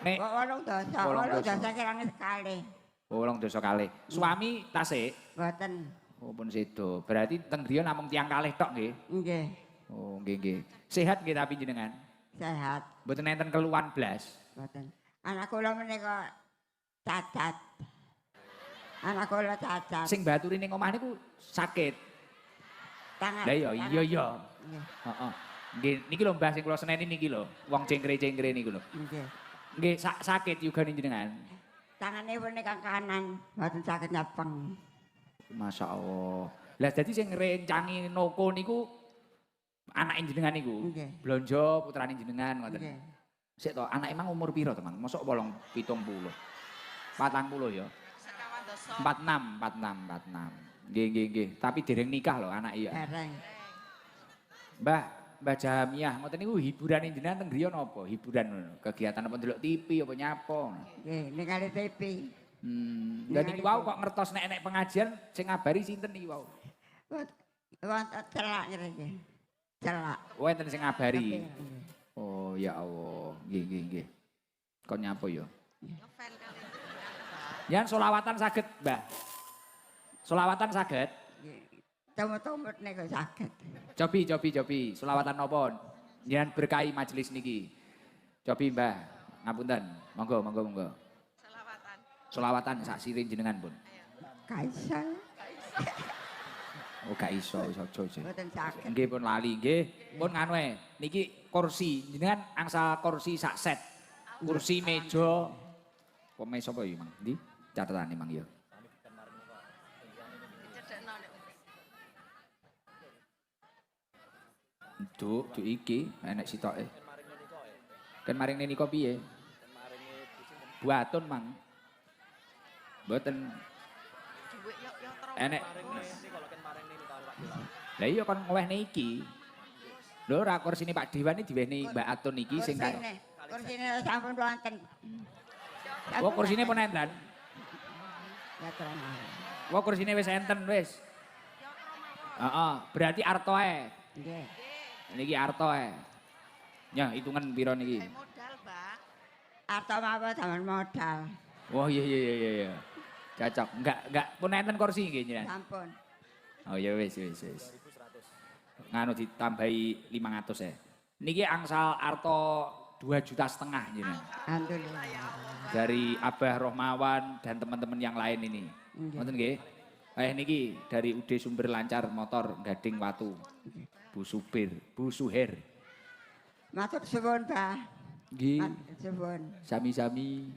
Nek wolung dosa, Wolung wolung dosa. dosa kirane sekali. wolong dosa kalih. Suami tasik. Mboten. Oh, pun sedo. Berarti teng griya namung tiyang kalih tok nggih. Nggih. Oh, nggih nggih. Sehat nggih tapi jenengan. Sehat. Mboten enten keluhan blas. Mboten. Anak kula menika cacat. Anak kula cacat. Sing baturi ning omah niku sakit. Tangan. Lah iya iya iya. Nggih. Heeh. Nggih niki lho Mbah sing kula seneni niki lho. Wong cengkre-cengkre niku lho. Nggih. Nggih sakit juga nih jenengan. Tangane menika kanan, mboten saged nyepeng. Masya Allah. Lah jadi sing ngrencangi noko niku anake jenengan niku. Nggih. Blonjo putrane jenengan ngoten. Nggih. Sik to, anak emang umur piro teman? Mosok 70. 40 ya. Sekawan dosa. 46. Nggih nggih nggih. Tapi dereng nikah lho anak iya. Dereng. Mbah Jamiah, ngoten niku hiburane jenengan teng griya napa? Hiburan ngono. Kegiatan apa ndelok TV apa nyapo? Nggih, ningali TV. Lah niki wau kok ngertos nek enek pengajian sing ngabari sinten niki wau? Wonten celak ngriki. Celak. Wonten sing ngabari. Nggih. Oh ya Allah, nggih nggih nggih. Kon nyapa ya? Ngefan kali jenengan, Yan solawatan saged, Mbah. Solawatan saged. Nggih. Tumut-tumut niku saged. Cobi. Solawatan napa? Yan berkahi majelis niki. Cobi, Mbah. Ngapunten. Monggo. selawatan. Solawatan sak siring jenengan pun. Kaisal. Oh gak iso aja. Mboten saged. Nggih pun lali nggih. Pun nganu ae. Niki kursi. Jenengan angsal kursi sak set. Kursi meja. Kok meja apa ya, Mang? Ndi? Catetane, Mang ya. Cedekno nek. Duk iki enek sitoke. Kan maring nika piye? Buatun, Mang. Mboten Dhuwit yo terus. enek. Lah iya kon ngowehne iki. Lho ora kursine Pak Dewan iki diwehne Mbak Atun iki sing kaya. Kursine sampun wonten. Oh kursine pun enten. Ya terang. Oh kursine wis enten wis. Heeh, berarti arto ae. Nggih. Niki arto ae. Ya, hitungan piro niki? Modal, Mbak. Arto mawon zaman modal. Oh iya. Cocok. Enggak pun enten kursi nggih jenengan. Sampun. Oh ya wis. Nganu ditambahi 500 ya. Niki angsal arto 2,5 juta jenengan. Alhamdulillah. Dari Abah Rohmawan dan teman-teman yang lain ini. Nggih. Ngoten nggih. Niki dari UD Sumber Lancar Motor Gading Watu. Bu Suher. Matur suwun, Mbah. Nggih. Matur suwun. Sami-sami.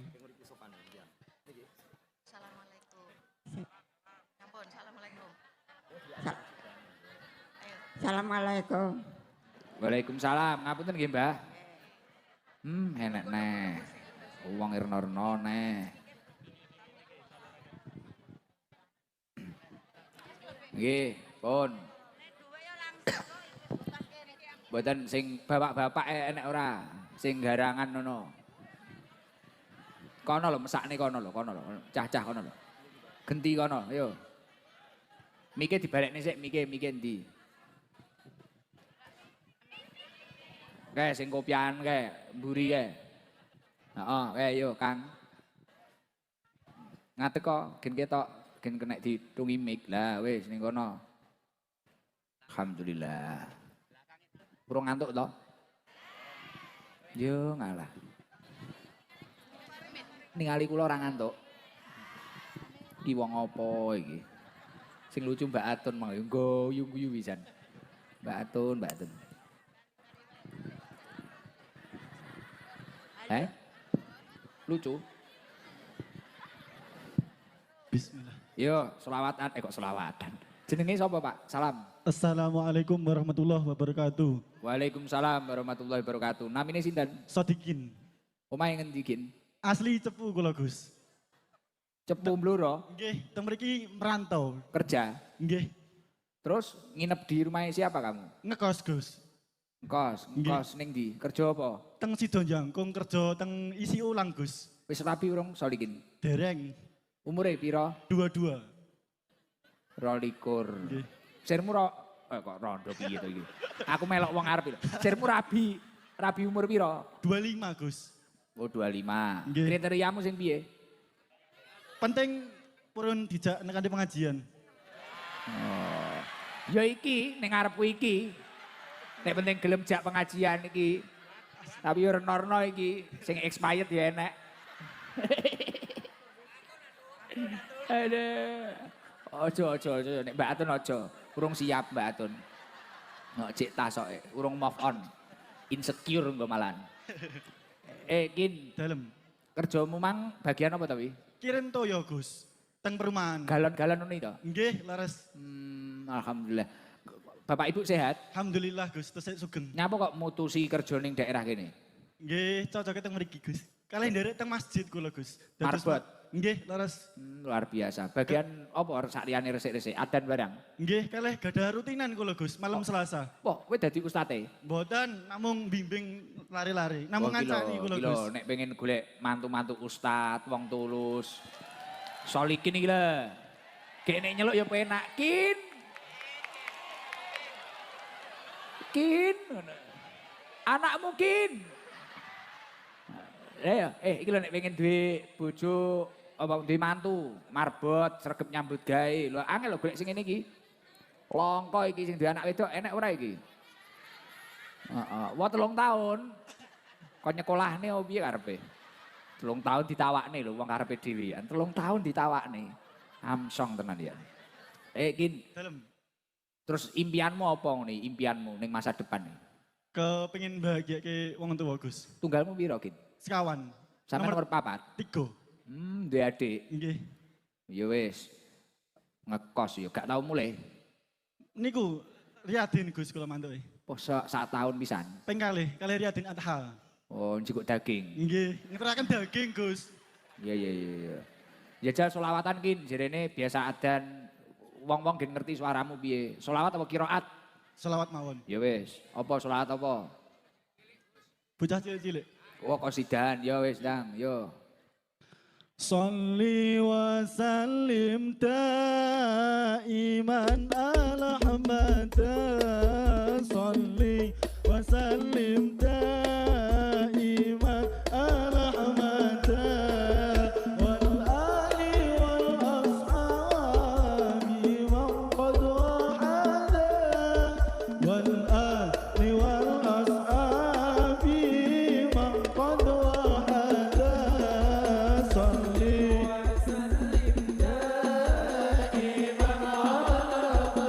Assalamualaikum. Ampun, assalamualaikum. Sa- Ayo. Assalamualaikum. Waalaikumsalam. Ngapunten nggih, Mbah. Enak neh. Wong irno-irno neh. Nggih, pun. Mboten sing bapak-bapak enek ora, sing garangan ngono. Kono lho mesakne kono lho. Cah-cah kono lho. Genti kono, ayo. Mike dibalekne sik, mike endi? Kae sing kopian kae, mburi kae. Heeh, kae yo Kang. Ngadeg kok gen ketok, gen kena ditungi mik. Lah wis ning kono. Alhamdulillah. Kurang ngantuk toh? Yo ngalah. Ningali kula ora ngantuk. Ki wong apa iki? Sing lucu Mbak Atun mang guyu-guyu pisan. Mbak Atun. Lucu. Bismillah. Yo, selawatan. Kok selawatan? Jenenge sapa, Pak? Salam. Assalamualaikum warahmatullahi wabarakatuh. Waalaikumsalam warahmatullahi wabarakatuh. Namine sinten? Sodikin. Omahe ngendi, Kin? Asli Cepu kula Gus. Cepu Bluro, Nggih, teng mriki merantau. kerja. Nggih, Terus nginep di rumahnya siapa kamu? ngekos Gus. Ngkos ning ndi? Kerja apa? Teng Sidonjangkung kerja teng isi ulang Gus. Wis rapi urung Solikin? Dereng Umure pira? 22. 22. Nggih. Sirmu kok rondo piye to iki? Aku melok wong arep. Sirmu rabi umur pira? 25 Gus. Oh 25. Nggih. Kriteriamu sing piye? Penting purun dijak nekani pengajian. Oh. Ya iki ning ngarepku iki. Nek penting gelem jak pengajian iki. Tapi yo renorno iki sing expired ya enek. Aduh. Ojo nek Mbak Atun ojo. Urung siap Mbak Atun. Cek tasoke, urung move on. Insecure engko malan. Kin, Dalem. kerjamu mang bagian apa tapi? Kirim toyo Gus. Teng perumahan. Galon-galon ini to? Nggih, laras. Alhamdulillah. Bapak Ibu sehat? Alhamdulillah Gus, tesih sugeng. Nyapa kok mutusi kerja ning daerah kene? Nggih, cocok teng mriki Gus. Kalih nderek teng masjid kula Gus. Marbot? Nggih, laras. Luar biasa. Bagian apa sakliyane resik-resik adan barang? Nggih, kalih gadah rutinan kula Gus, malam Selasa. Wah, kowe dadi ustate? Mboten namung bimbing lari-lari, namung Wah, ngancani kula Gus. nek pengen golek mantu-mantu ustad, wong tulus. Solikin iki lho. Kene nyeluk ya penak, Kin. Anakmu Kin. Iki lho nek pengen duwe bojo apa duwe mantu, marbot, sregep nyambut gawe. Lho angel lho golek sing ngene iki. Longko iki sing duwe anak wedok enek ora iki? Heeh, 3 tahun. Kon nyekolahne opo piye karepe? 3 tahun ditawakne lho wong karepe dhewean. 3 tahun ditawakne. Amsong tenan ya. Kin, Dalem. terus impianmu apa nih? Impianmu ning masa depan nih? Kepengin bahagiake wong tuwa Gus. Tunggalmu piro, Kin? Sekawan. Sampe nomor 4? 3. Duwe adik. Nggih. Ya wis. Ngekos ya gak tau mulai. Niku Riyadin Gus kula mantuke. Poso 1 tahun pisan. Ping kalih Riyadin Adha. Oh, njikuk daging. Nggih, ngeteraken daging Gus. Iya. Jajal solawatan Kin, jarene biasa adan wong-wong gen ngerti suaramu piye. Solawat apa qiraat? Selawat mawon. Ya wis, apa solawat apa? Bocah cilik-cilik. Oh, qasidan, ya wis, Dang, yo. Salli wa sallim daiman ala hamada. Salli wa sallim daiman ala hamada. Wal ali wal ashabi man qad wahada. Wal ali wal ashabi man qad wahada. Salli wa sallim daiman ala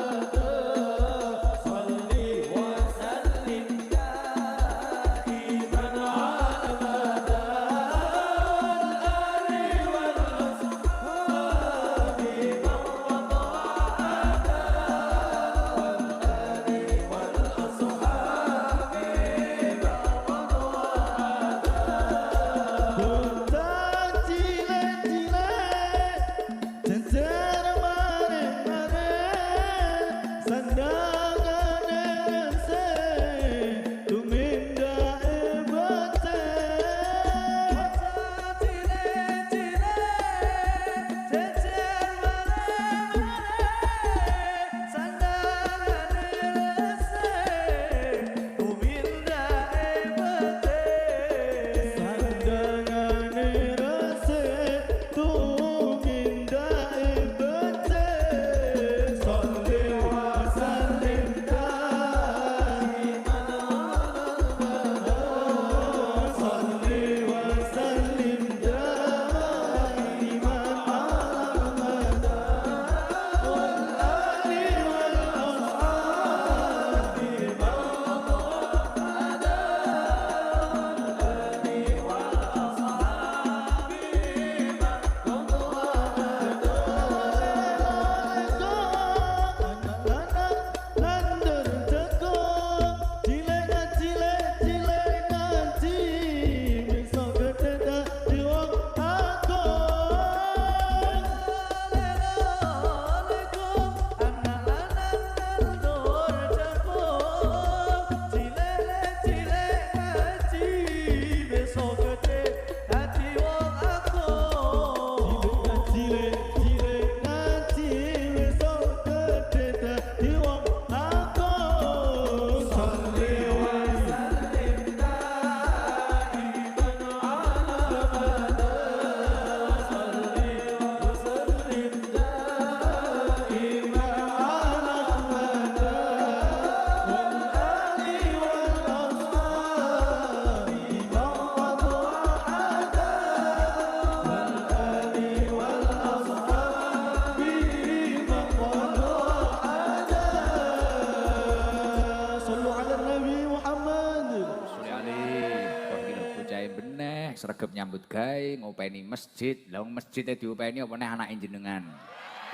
sregep nyambut gawe, ngopeni masjid. Lah wong masjide diopeni apa neh anake jenengan.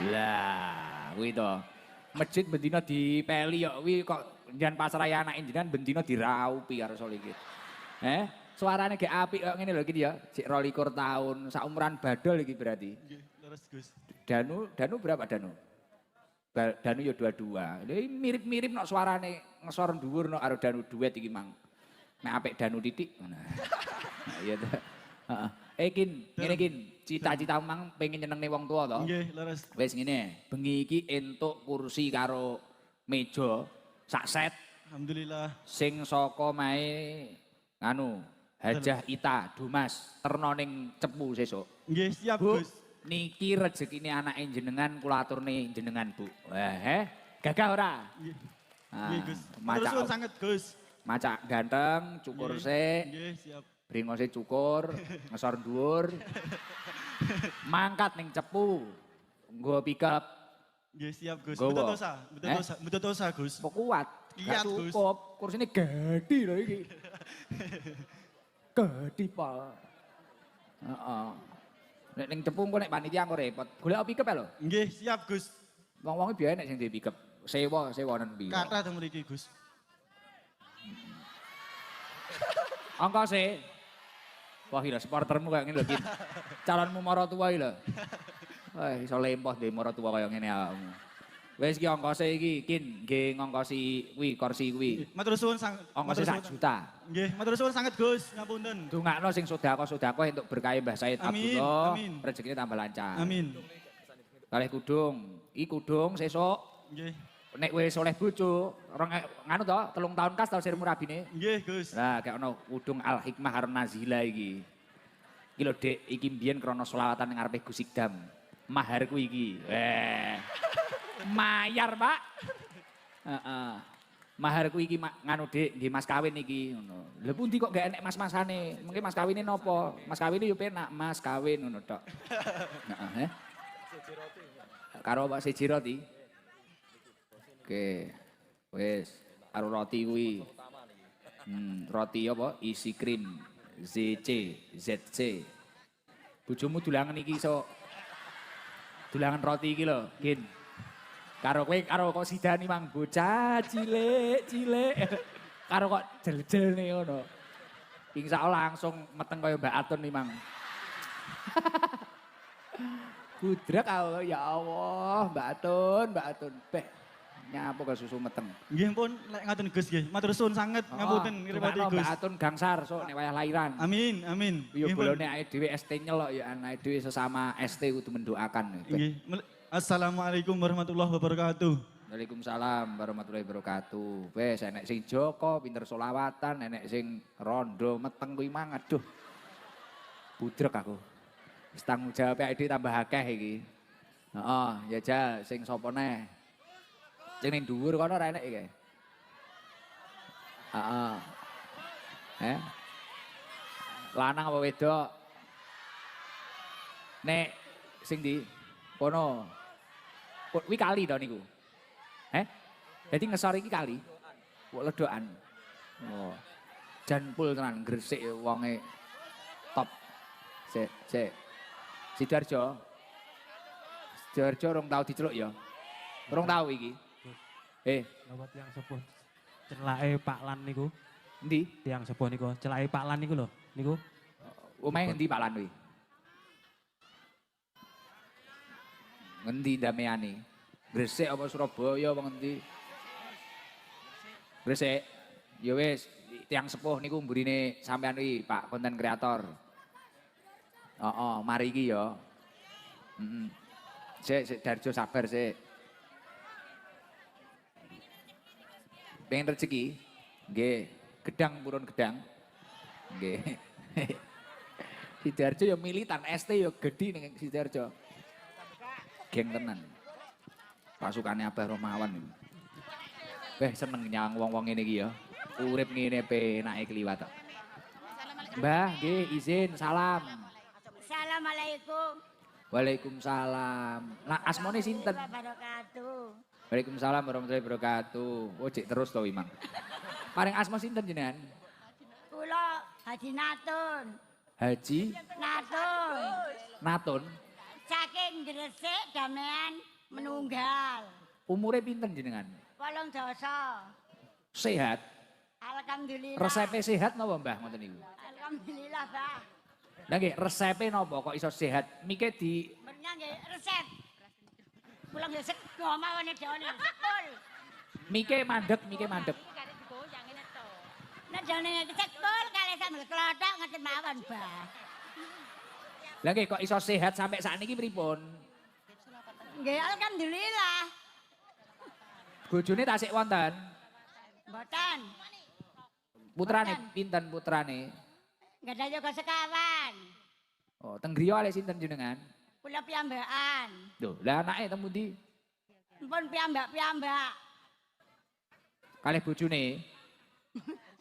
Lah, kuwi to. Masjid bendina dipeli kok kuwi kok njan pasraya anake jenengan bendina diraupi karo Solikit. Suarane gek apik kok ngene lho iki ya. Sik 22 tahun, saumuran Badol iki berarti. Nggih, leres Gus. Danu berapa Danu? Danu ya 22. Lha mirip-mirip nok suarane ngesor dhuwur nok karo Danu duet iki mang. Nek apik Danu titik ngono. Nah, iya to. Heeh. Kin, ngene Kin, cita-cita mang pengen nyenengne wong tua to. Nggih, leres. Wis ngene, bengi iki entuk kursi karo meja sak set Alhamdulillah. sing saka mae nganu Hajah Ita Dumas terno ning Cepu sesuk. Nggih, siap Bu, Gus. niki rezekine anake jenengan kula aturne jenengan, Bu. Wah, gagah ora? Nggih. Ah, Nggih, Gus. Matur suwun sanget, Gus. Macak ganteng, cukur sik, Nggih, siap. bringose cukur, ngesor dhuwur. Mangkat ning Cepu. Nggo pick up Nggih, siap Gus. Gowo. Betul tosa, betul tosa, betul tosa Gus. kok kuat. Iya, Gak Gus. cukup, kursine gede lho iki. Gede pol. Heeh. Nek ning Cepu engko nek panitia engko repot. Golek pick up ya lho. Nggih, siap Gus. Wong-wong biaya nek sing duwe pick up. Sewa-sewanen piye. Kata teng mriki Gus. Angka sih. Wah gila supportermu kayak gini lho Kin. Calonmu maratua iki lho. Wah iso lempoh dhewe maratua kaya ngene awakmu. Wis iki angka sih iki Kin, nggih ngongkosi kuwi kursi kuwi. Matur suwun sanget. Angkose 1 juta. Nggih, matur suwun sanget Gus. Ngapunten. Dongakno sing sedekah-sedekah entuk berkah Mbah Said Amin, Abdullah. amin. Rezekine tambah lancar. Amin. Kalih kudung. Iki kudung sesuk Nggih. nek wis oleh bojo, nganu to, 3 tahun kas tau sirmu rabine. Nggih, Gus. Lah kayak ono kudung Al Hikmah Harun Nazila iki. Iki lho Dek, iki mbiyen krana selawatan ning ngarepe Gus Ikdam. Maharku iki. Mayar, Pak. Heeh. Maharku iki nganu Dek, nggih mas kawin iki ngono. Lha pundi kok gak enek mas-masane? Mungkin mas kawine nopo? Mas kawine yo penak, mas kawin ngono tok. Heeh. Karo Pak Siji Roti. Oke. Wis, karo roti kuwi. Roti apa? Isi krim. ZC. Bojomu dulangan iki iso dulangan roti iki lho, Gin. Karo kowe karo kok sidani mang bocah cilik. Karo kok jel-jel nih ngono. Insyaallah langsung meteng kaya Mbak Atun nih mang. Budrek aku, ya Allah, Mbak Atun. Beh, nyapu ke susu meteng. Nggih pun lek ngaten Gus nggih. Matur suwun sanget ngapunten ngripati Dongakno Gus. Mbak Atun gangsar sok nek wayah lairan. Amin, amin. Yo Nggih, pun. bolone awake dhewe ST nyelok ya anake dhewe sesama ST kudu mendoakan. Nggih. Assalamualaikum warahmatullahi wabarakatuh. Waalaikumsalam warahmatullahi wabarakatuh. Wes enek sing Joko pinter solawatan, enek sing rondo meteng kuwi mang aduh. Budrek aku. Wis tanggung jawab awake dhewe tambah akeh iki. Heeh, ya jal sing sapa neh. Sing ning dhuwur kono ora enek iki. Heeh. Lanang apa wedok? Nek sing di kono. Kuwi kali to niku. Jadi ngesor iki kali. Kok ledokan. Oh. Janpul tenan Gresik wonge top. Sik. Sidoarjo. Sidoarjo rong tau diceluk ya. Rong tau iki. Lewat yang sepuh celake Pak Lan niku. Endi? Tiang sepuh niku, celake Pak Lan niku lho. Niku Omahe ngendi Pak Lan kuwi? Ngendi dameane? Gresik apa Surabaya apa ngendi? Gresik. Ya wis, tiang sepuh niku mburine sampean kuwi Pak konten kreator. Mari iki ya. Heeh. Sik Darjo sabar sik. Pengen rezeki? Nggih, gedang purun gedang. Nggih. Sidoarjo ya militan, ST ya gedhi ning Sidoarjo. Geng tenan. Pasukannya Abah Romawan. Seneng nyawang wong-wong ngene iki ya. Urip ngene penake kliwat tok. Mbah, nggih izin salam. Assalamualaikum. Waalaikumsalam. Lah asmane sinten? Wabarakatuh. Waalaikumsalam warahmatullahi wabarakatuh. Oh, cek terus to Imang. Paring asma sinten jenengan? Kula Haji Natun. Haji Natun. Natun. Saking Gresik damean menunggal. Umure pinten jenengan? 8 dosa. Sehat. Alhamdulillah. Resepnya sehat napa Mbah ngoten niku? Alhamdulillah, Bah. Lah nggih, resepe napa kok iso sehat? Mike di Bener nggih resep. Pulang nggih ngomawane dene sekul. Mike mandek, Mike mandek. Nek dene sekul kali sambel klothok ngoten mawon, Bah. Lah nggih kok iso sehat sampai sakniki pripun? Nggih alhamdulillah. Bojone tasik wonten. Mboten. Putrane pinten putrane? Enggak ada yoga sekawan. Oh, teng griya ale sinten jenengan? Kula piyambakan. Lho, lah anake temu ndi? Pun piyambak-piyambak. Kalih bojone.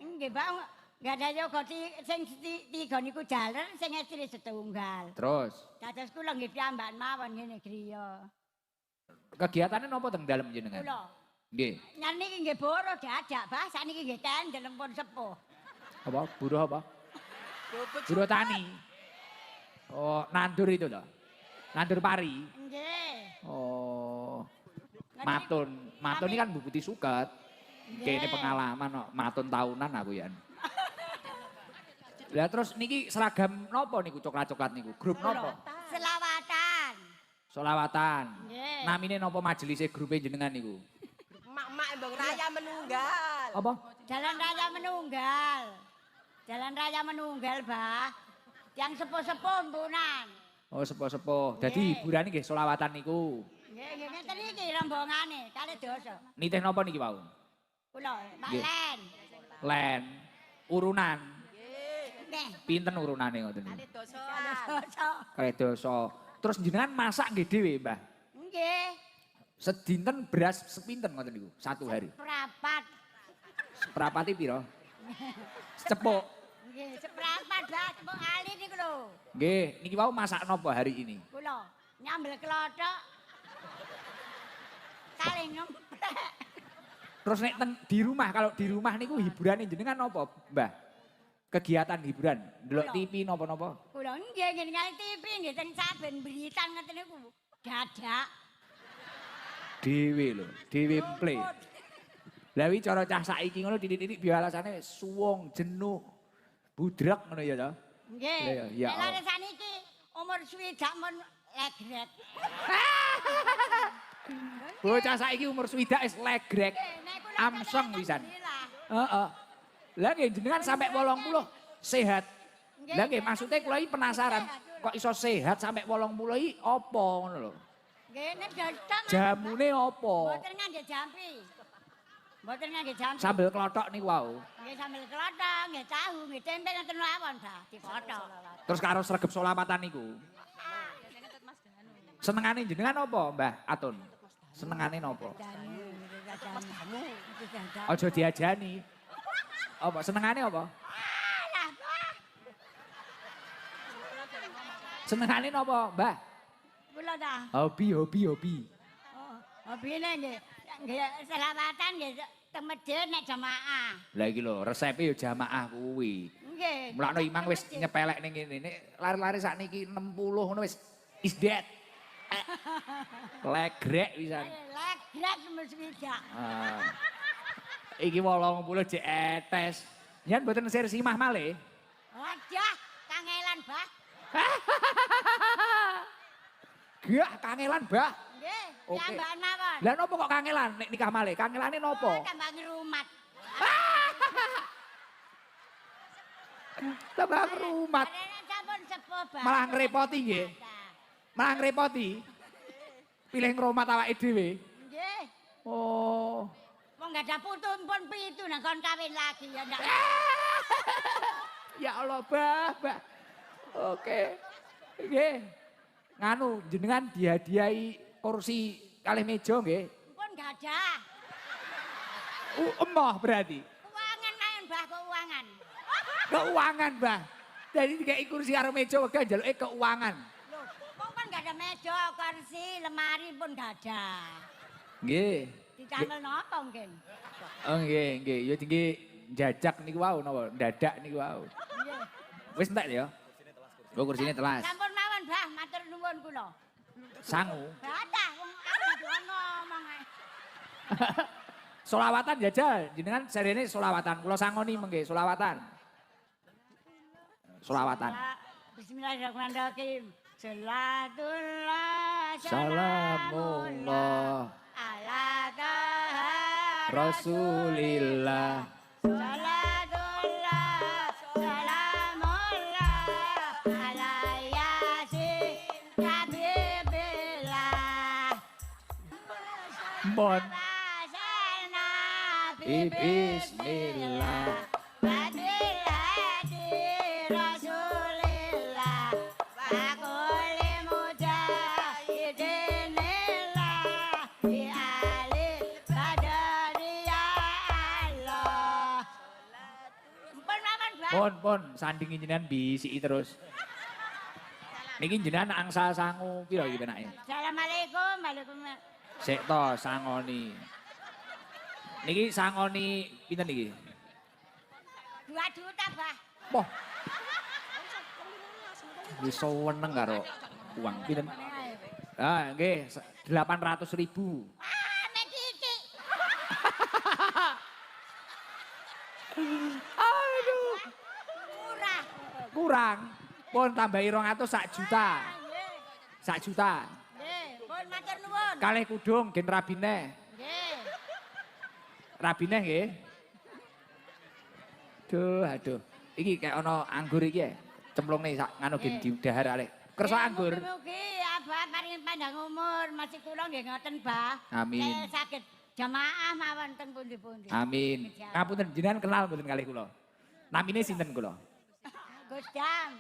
Nggih, Bang. Enggak ada yoga sing tiga niku jaler, sing istri setunggal. Terus Dados kula nggih piyambak mawon ngene griya. kegiatannya napa teng dalem jenengan? Kula Nggih. nyan niki nggih boro dadak, Bah. Sakniki nggih tendel pun sepuh. Apa? Buruh apa? Buruh tani. Oh, nandur itu loh. Nandur pari. Nggih. Oh. Matun. Matun ini kan Bu Putih Suket. Kayaknya pengalaman no. Matun tahunan aku ya. Lah terus niki seragam nopo niku coklat-coklat niku? Grup nopo? Selawatan. Solawatan. Nggih. Namine nopo majelisnya grupe jenengan niku? Mak-mak Embong Raya menunggal. Apa? Jalan Raya Menunggal. Jalan Raya Menunggal, Bah. Yang sepuh-sepuh mpunan. Oh sepuh-sepuh. Jadi Nggih. hiburan nggih solawatan niku. Nggih, nggih ngeten iki rombongane, kali dosa. Nitih nopo niki wau? Kula, Mbak Nggih. Len. Len. Urunan. Nggih. Pinten urunane ngoten niku? Kali dosa. Kali dosa. Kayak dosa. Terus jenengan masak nggih dhewe, Mbah? Nggih. Sedinten beras sepinten ngoten niku? Satu hari. Seprapat. Seperapati piro? Cepuk. Nggih, seprapat, Bah. Tepung ali niku lho. Nggih, niki wau masak nopo hari ini? Kula nyambel klothok. Kali ngemprek. Terus nek di rumah, kalau di rumah niku hiburan jenengan nopo, Mbah? Kegiatan hiburan, ndelok Kula. TV nopo-nopo? Kula nggih ngenani TV nggih teng saben beritan ngoten niku. Dadak. Dewe lho, dewe mple. Lah wi cara cah saiki ngono titik-titik biasane suwung, jenuh, budrek ngono ya to. Nggih. Lah ya, ya Nek Allah. lare saniki umur swidak mun legret. Bocah saiki umur swidak wis legrek. Nek kula Amseng kata pisan. alhamdulillah. Heeh. Lah nggih jenengan sampai 80 sehat. Nggih, Lah nggih nggih, maksudnya kula iki penasaran kok iso sehat sampai 80 iki apa ngono lho. Nggih nek datang. Jamune apa? Mboten ngangge jampi. Mboten ngangge jampi. Sambel klothok niku wau. Nggih sambel klothok, nggih tahu, nggih tempe ngoten mawon, Bah, dikothok. Terus karo sregep solawatan niku. Senengane jenengan apa, Mbah Atun? Senengane napa? Aja diajani. Apa senengane apa? Alah, Bah. Senengane napa, Mbah? Kula dah. Hobi. Oh, hobine nggih nggih selawatan nggih teng masjid nek jamaah. Lah iki lho, resepe ya jamaah kuwi. Nggih. Mulane Imang wis nyepelek ning ngene. Nek lari-lari sakniki 60 ngono wis is dead. Legrek pisan. Legret swidak. Ah. Iki 80 jek etes. Yen mboten sir simah malih. Wajah kangelan, Bah. Gak kangelan, Mbah. Nggih, Oke. piyambakan mawon. Lah nopo kok kangelan nek nikah malih? Kangelane nopo? Tambah ngerumat. Tambah rumat. Karena sampun sepuh, Bah. Malah ngrepoti nggih. Malah ngrepoti. Pilih ngrumat awake dhewe. Nggih. Oh. Wong enggak ada putu pun pitu nang kon kawin lagi ya ndak. Ya Allah, Bah. Oke. Nggih. Nganu jenengan dihadiahi kursi kalih meja nggih. Pun enggak ada. Emoh berarti. Keuangan main, Bah, keuangan. Keuangan, Mbah. Jadi dikai kursi karo meja wegah njaluke keuangan. Loh, wong kan enggak ada meja, kursi, lemari pun enggak ada. Nggih. Ditamel napa mungkin? Oh nggih. Ya tinggi jajak niku wau napa? Dadak niku wau. Nggih. Wis entek ya. Oh kursine telas. Sampun mawon, Bah, matur nuwun kula. Sangu. Badah wong aku ngomong ae. Solawatan jajal, jenengan serene solawatan. Kula sangoni mengke solawatan. Solawatan. Bismillahirrahmanirrahim. Salatullah Salamullah ala taha Rasulillah. Salatullah salamullah ala yasin habibillah. Bon. Rasana Bismillah. Badilati Rasulillah wa kulli mujahidinillah bi ali badari ya Allah. Pun maman, Bang. Pon sandingi jenengan bisiki terus. Niki jenengan angsal sangu piro iki penake? Assalamualaikum. Waalaikumsalam. Sik to sangoni. Niki sangoni pinten niki? 2 juta, Bah. Wah. Wis seneng karo uang pinten? Ah, nggih 800.000. Nek titik. Aduh, Murah. kurang. Pun tambahi 200 sak juta. Nggih. Sak juta. Nggih, pun matur nuwun. Kalih kudung gen rabine. Nggih. Rabine nggih. Aduh. Iki kayak ono anggur iki ya. Cemplungne sak nganu gen didahar arek. Kersa anggur. Mugi-mugi Abah paring panjang umur, masih kula nggih ngoten, Bah. Amin. Saged jamaah mawon teng pundi-pundi. Amin. Ngapunten jenengan kenal mboten kalih kula. Namine sinten kula? Gus Dam.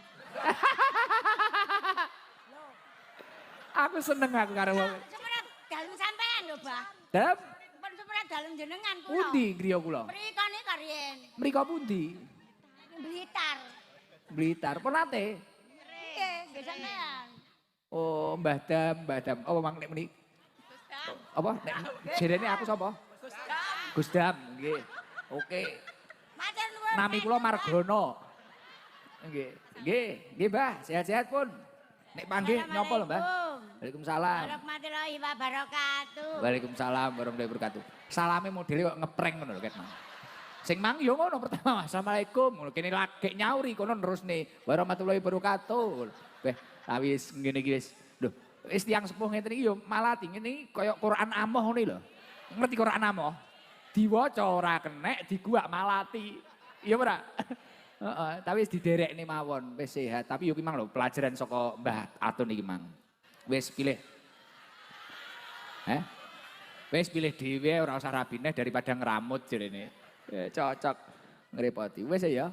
Aku seneng aku karo wong. Semenep dalem sampean lho, Bah. Dam, Pun semenep dalem jenengan kula. pundi griya kula? Mriko nika riyen Mriko pundi? Blitar. Blitar. Pun nate? Nggih, nggih sampean. Oh, Mbah Dam. Oh, mang nek meni. Apa? Nek jerene aku sapa? Gus Dam, nggih. Oke. Matur nuwun. Nami kula Margono. Nggih. Nggih, Mbah. Sehat-sehat pun. Nek panggih nyapa lho, Mbah? Waalaikumsalam. Warahmatullahi wabarakatuh. Waalaikumsalam warahmatullahi wabarakatuh. Salame modele kok ngeprank ngono lho, Ket. Sing mang yo ngono pertama, Assalamualaikum. Ngono kene lagi nyauri kono terusne. Warahmatullahi wabarakatuh. Weh, wis ngene iki wis. Lho, wis tiyang sepuh ngeten iki yo malah ngene iki kaya Quran Amoh ngene lho. Ngerti Quran Amoh? Diwaca ora kenek, diguak malati. Iya ora? Heeh, tapi wis diderekne mawon, wis sehat. Tapi yo ki mang lho pelajaran saka Mbah Atun iki mang. Wis pilih. Wis pilih dhewe ora usah rabine daripada ngramut jarene. Cocok ngrepoti. Wis ya.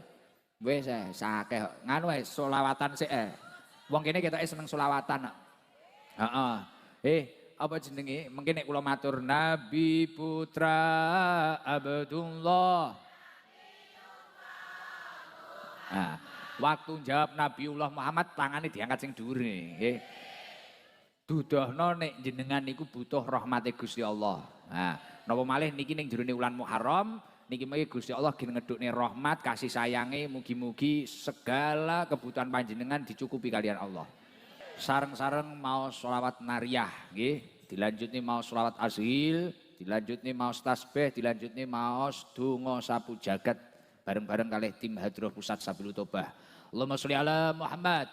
Wis sakeh. Nganu wae selawatan sik Wong kene ketoke seneng selawatan kok. Heeh. Apa jenenge? Mungkin nek kula matur Nabi Putra Abdullah. Nah, waktu jawab Nabiullah Muhammad tangane diangkat sing dhuwur nggih. Dudohno nek jenengan niku butuh rahmate Gusti Allah. Nah, napa malih niki ning jerone wulan Muharram niki mengki Gusti Allah gen ngedukne rahmat kasih sayange mugi-mugi segala kebutuhan panjenengan dicukupi kalian Allah. Sareng-sareng mau sholawat nariyah nggih, dilanjutne mau sholawat azhil, dilanjutne mau tasbih, dilanjutne mau donga sapu jagat bareng-bareng kalih tim Hadroh Pusat Sabilul Tobah. Allahumma sholli ala Muhammad.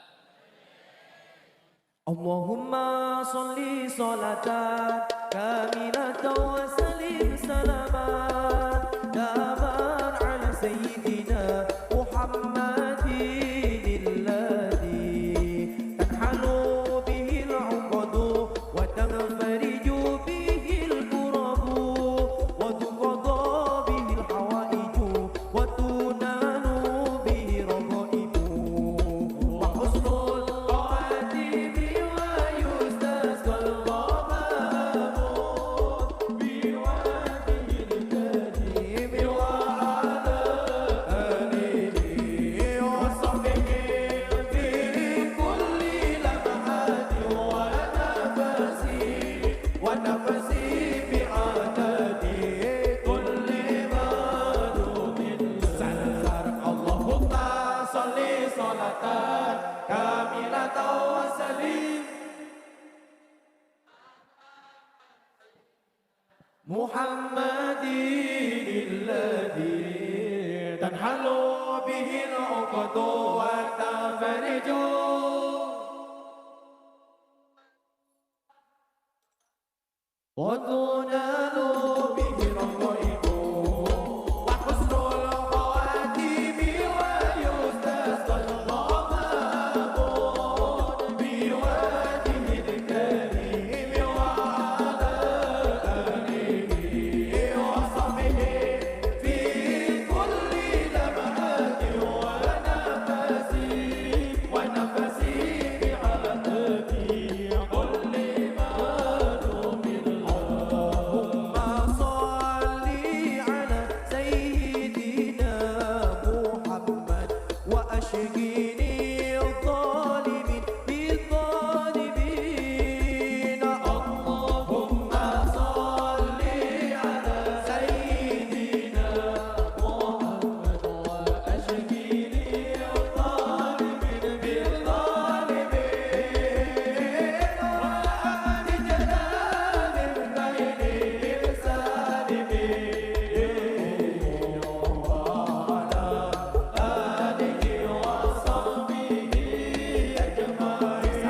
Allahumma sholli sholatan kamilatan wa sallim salaman daman ala sayyidina Muhammadin alladhi tanhalu bihi al-uqadu wa tanfariju bihi al-kurabu wa tuqada bihi al-hawaiju wa tunanu bihi raqaibu wa husnul qawati محمد الذي تنحل به العقد وتفرج وتنال به الرغائب وحسن الخواتيم ويستسقى الغمام بوجه الكريم وعلى آله وصحبه في كل لمحة ونفس بعهد في كل ما نؤمن اللهم صل على سيدنا محمد وأشقني الظالمين بالظالمين اللهم صل على سيدنا محمد وأشقني الظالمين بالظالمين وأخرجنا من بينهم سالمين وعلى آله وصحبه أجمعين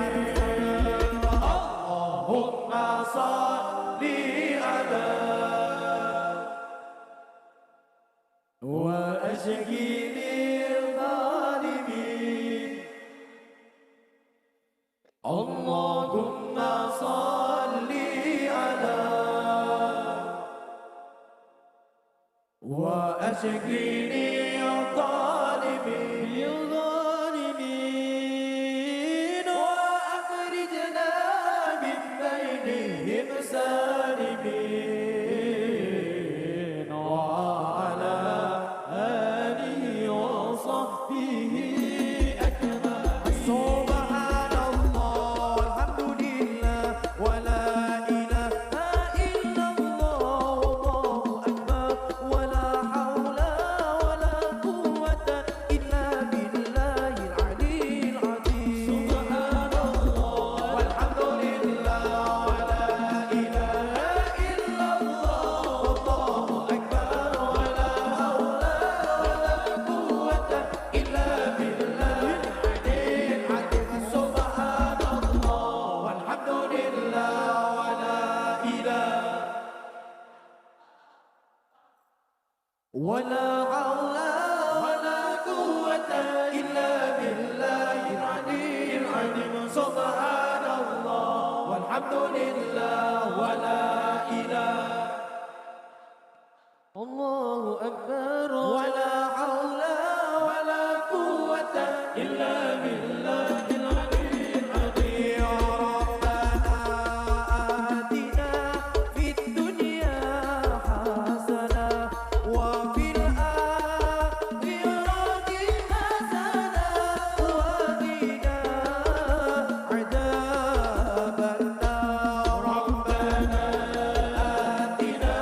اللهم صل على وأشقني الظالمين اللهم صل على وأشقني الظالمين وأخرجنا من بينهم سالمين وعلى آله وصحبه أجمعين سبحان الله الحمد لله ولا إله إلا الله والله أكبر ولا حول ولا قوة إلا بالله العلي العظيم سبحان الله والحمد لله ولا إله إلا الله والله أكبر ولا حول ولا قوة إلا بالله العلي العظيم سبحان الله والحمد لله ولا إله ولا حول ولا قوة إلا بالله العلي العظيم سبحان الله والحمد لله ولا إله الله أكبر ولا حول ولا قوة إلا بالله العلي العظيم ربنا آتنا في الدنيا حسنة وفي الآخرة حسنة وقنا عذاب النار ربنا آتنا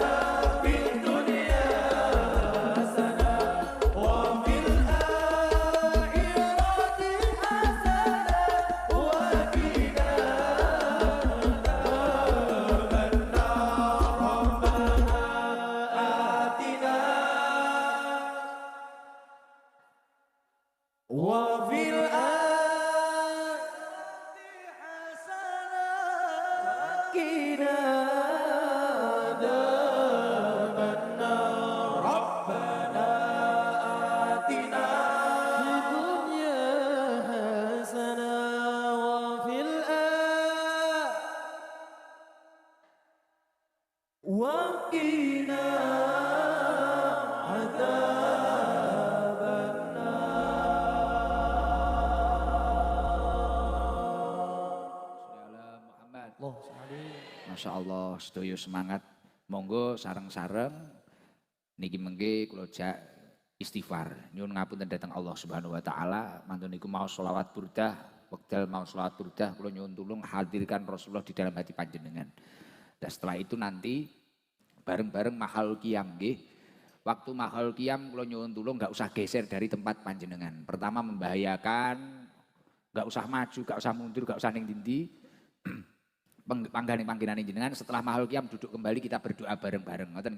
في الدنيا حسنة وفي الآخرة حسنة وقنا عذاب النار ربنا آتنا وفي الآخرة حسنة وقنا عذاب النار ربنا آتنا في الدنيا حسنة وفي الآخرة وقنا عذاب Salam Muhammad. Allah sekali. Masya Allah, sedaya semangat. Monggo sareng-sareng niki mengke kula jak istighfar. Nyuwun ngapunten dhateng Allah Subhanahu wa taala. Mantun niku mau selawat burdah, wekdal mau selawat burdah kula nyuwun tulung hadirkan Rasulullah di dalam hati panjenengan. Dan setelah itu nanti bareng-bareng mahal qiyam nggih. Waktu mahal qiyam kula nyuwun tulung enggak usah geser dari tempat panjenengan. Pertama membahayakan, enggak usah maju, enggak usah mundur, enggak usah ning ndi. panggilan jenengan setelah mahal qiyam duduk kembali kita berdoa bareng-bareng. Ngoten nggih.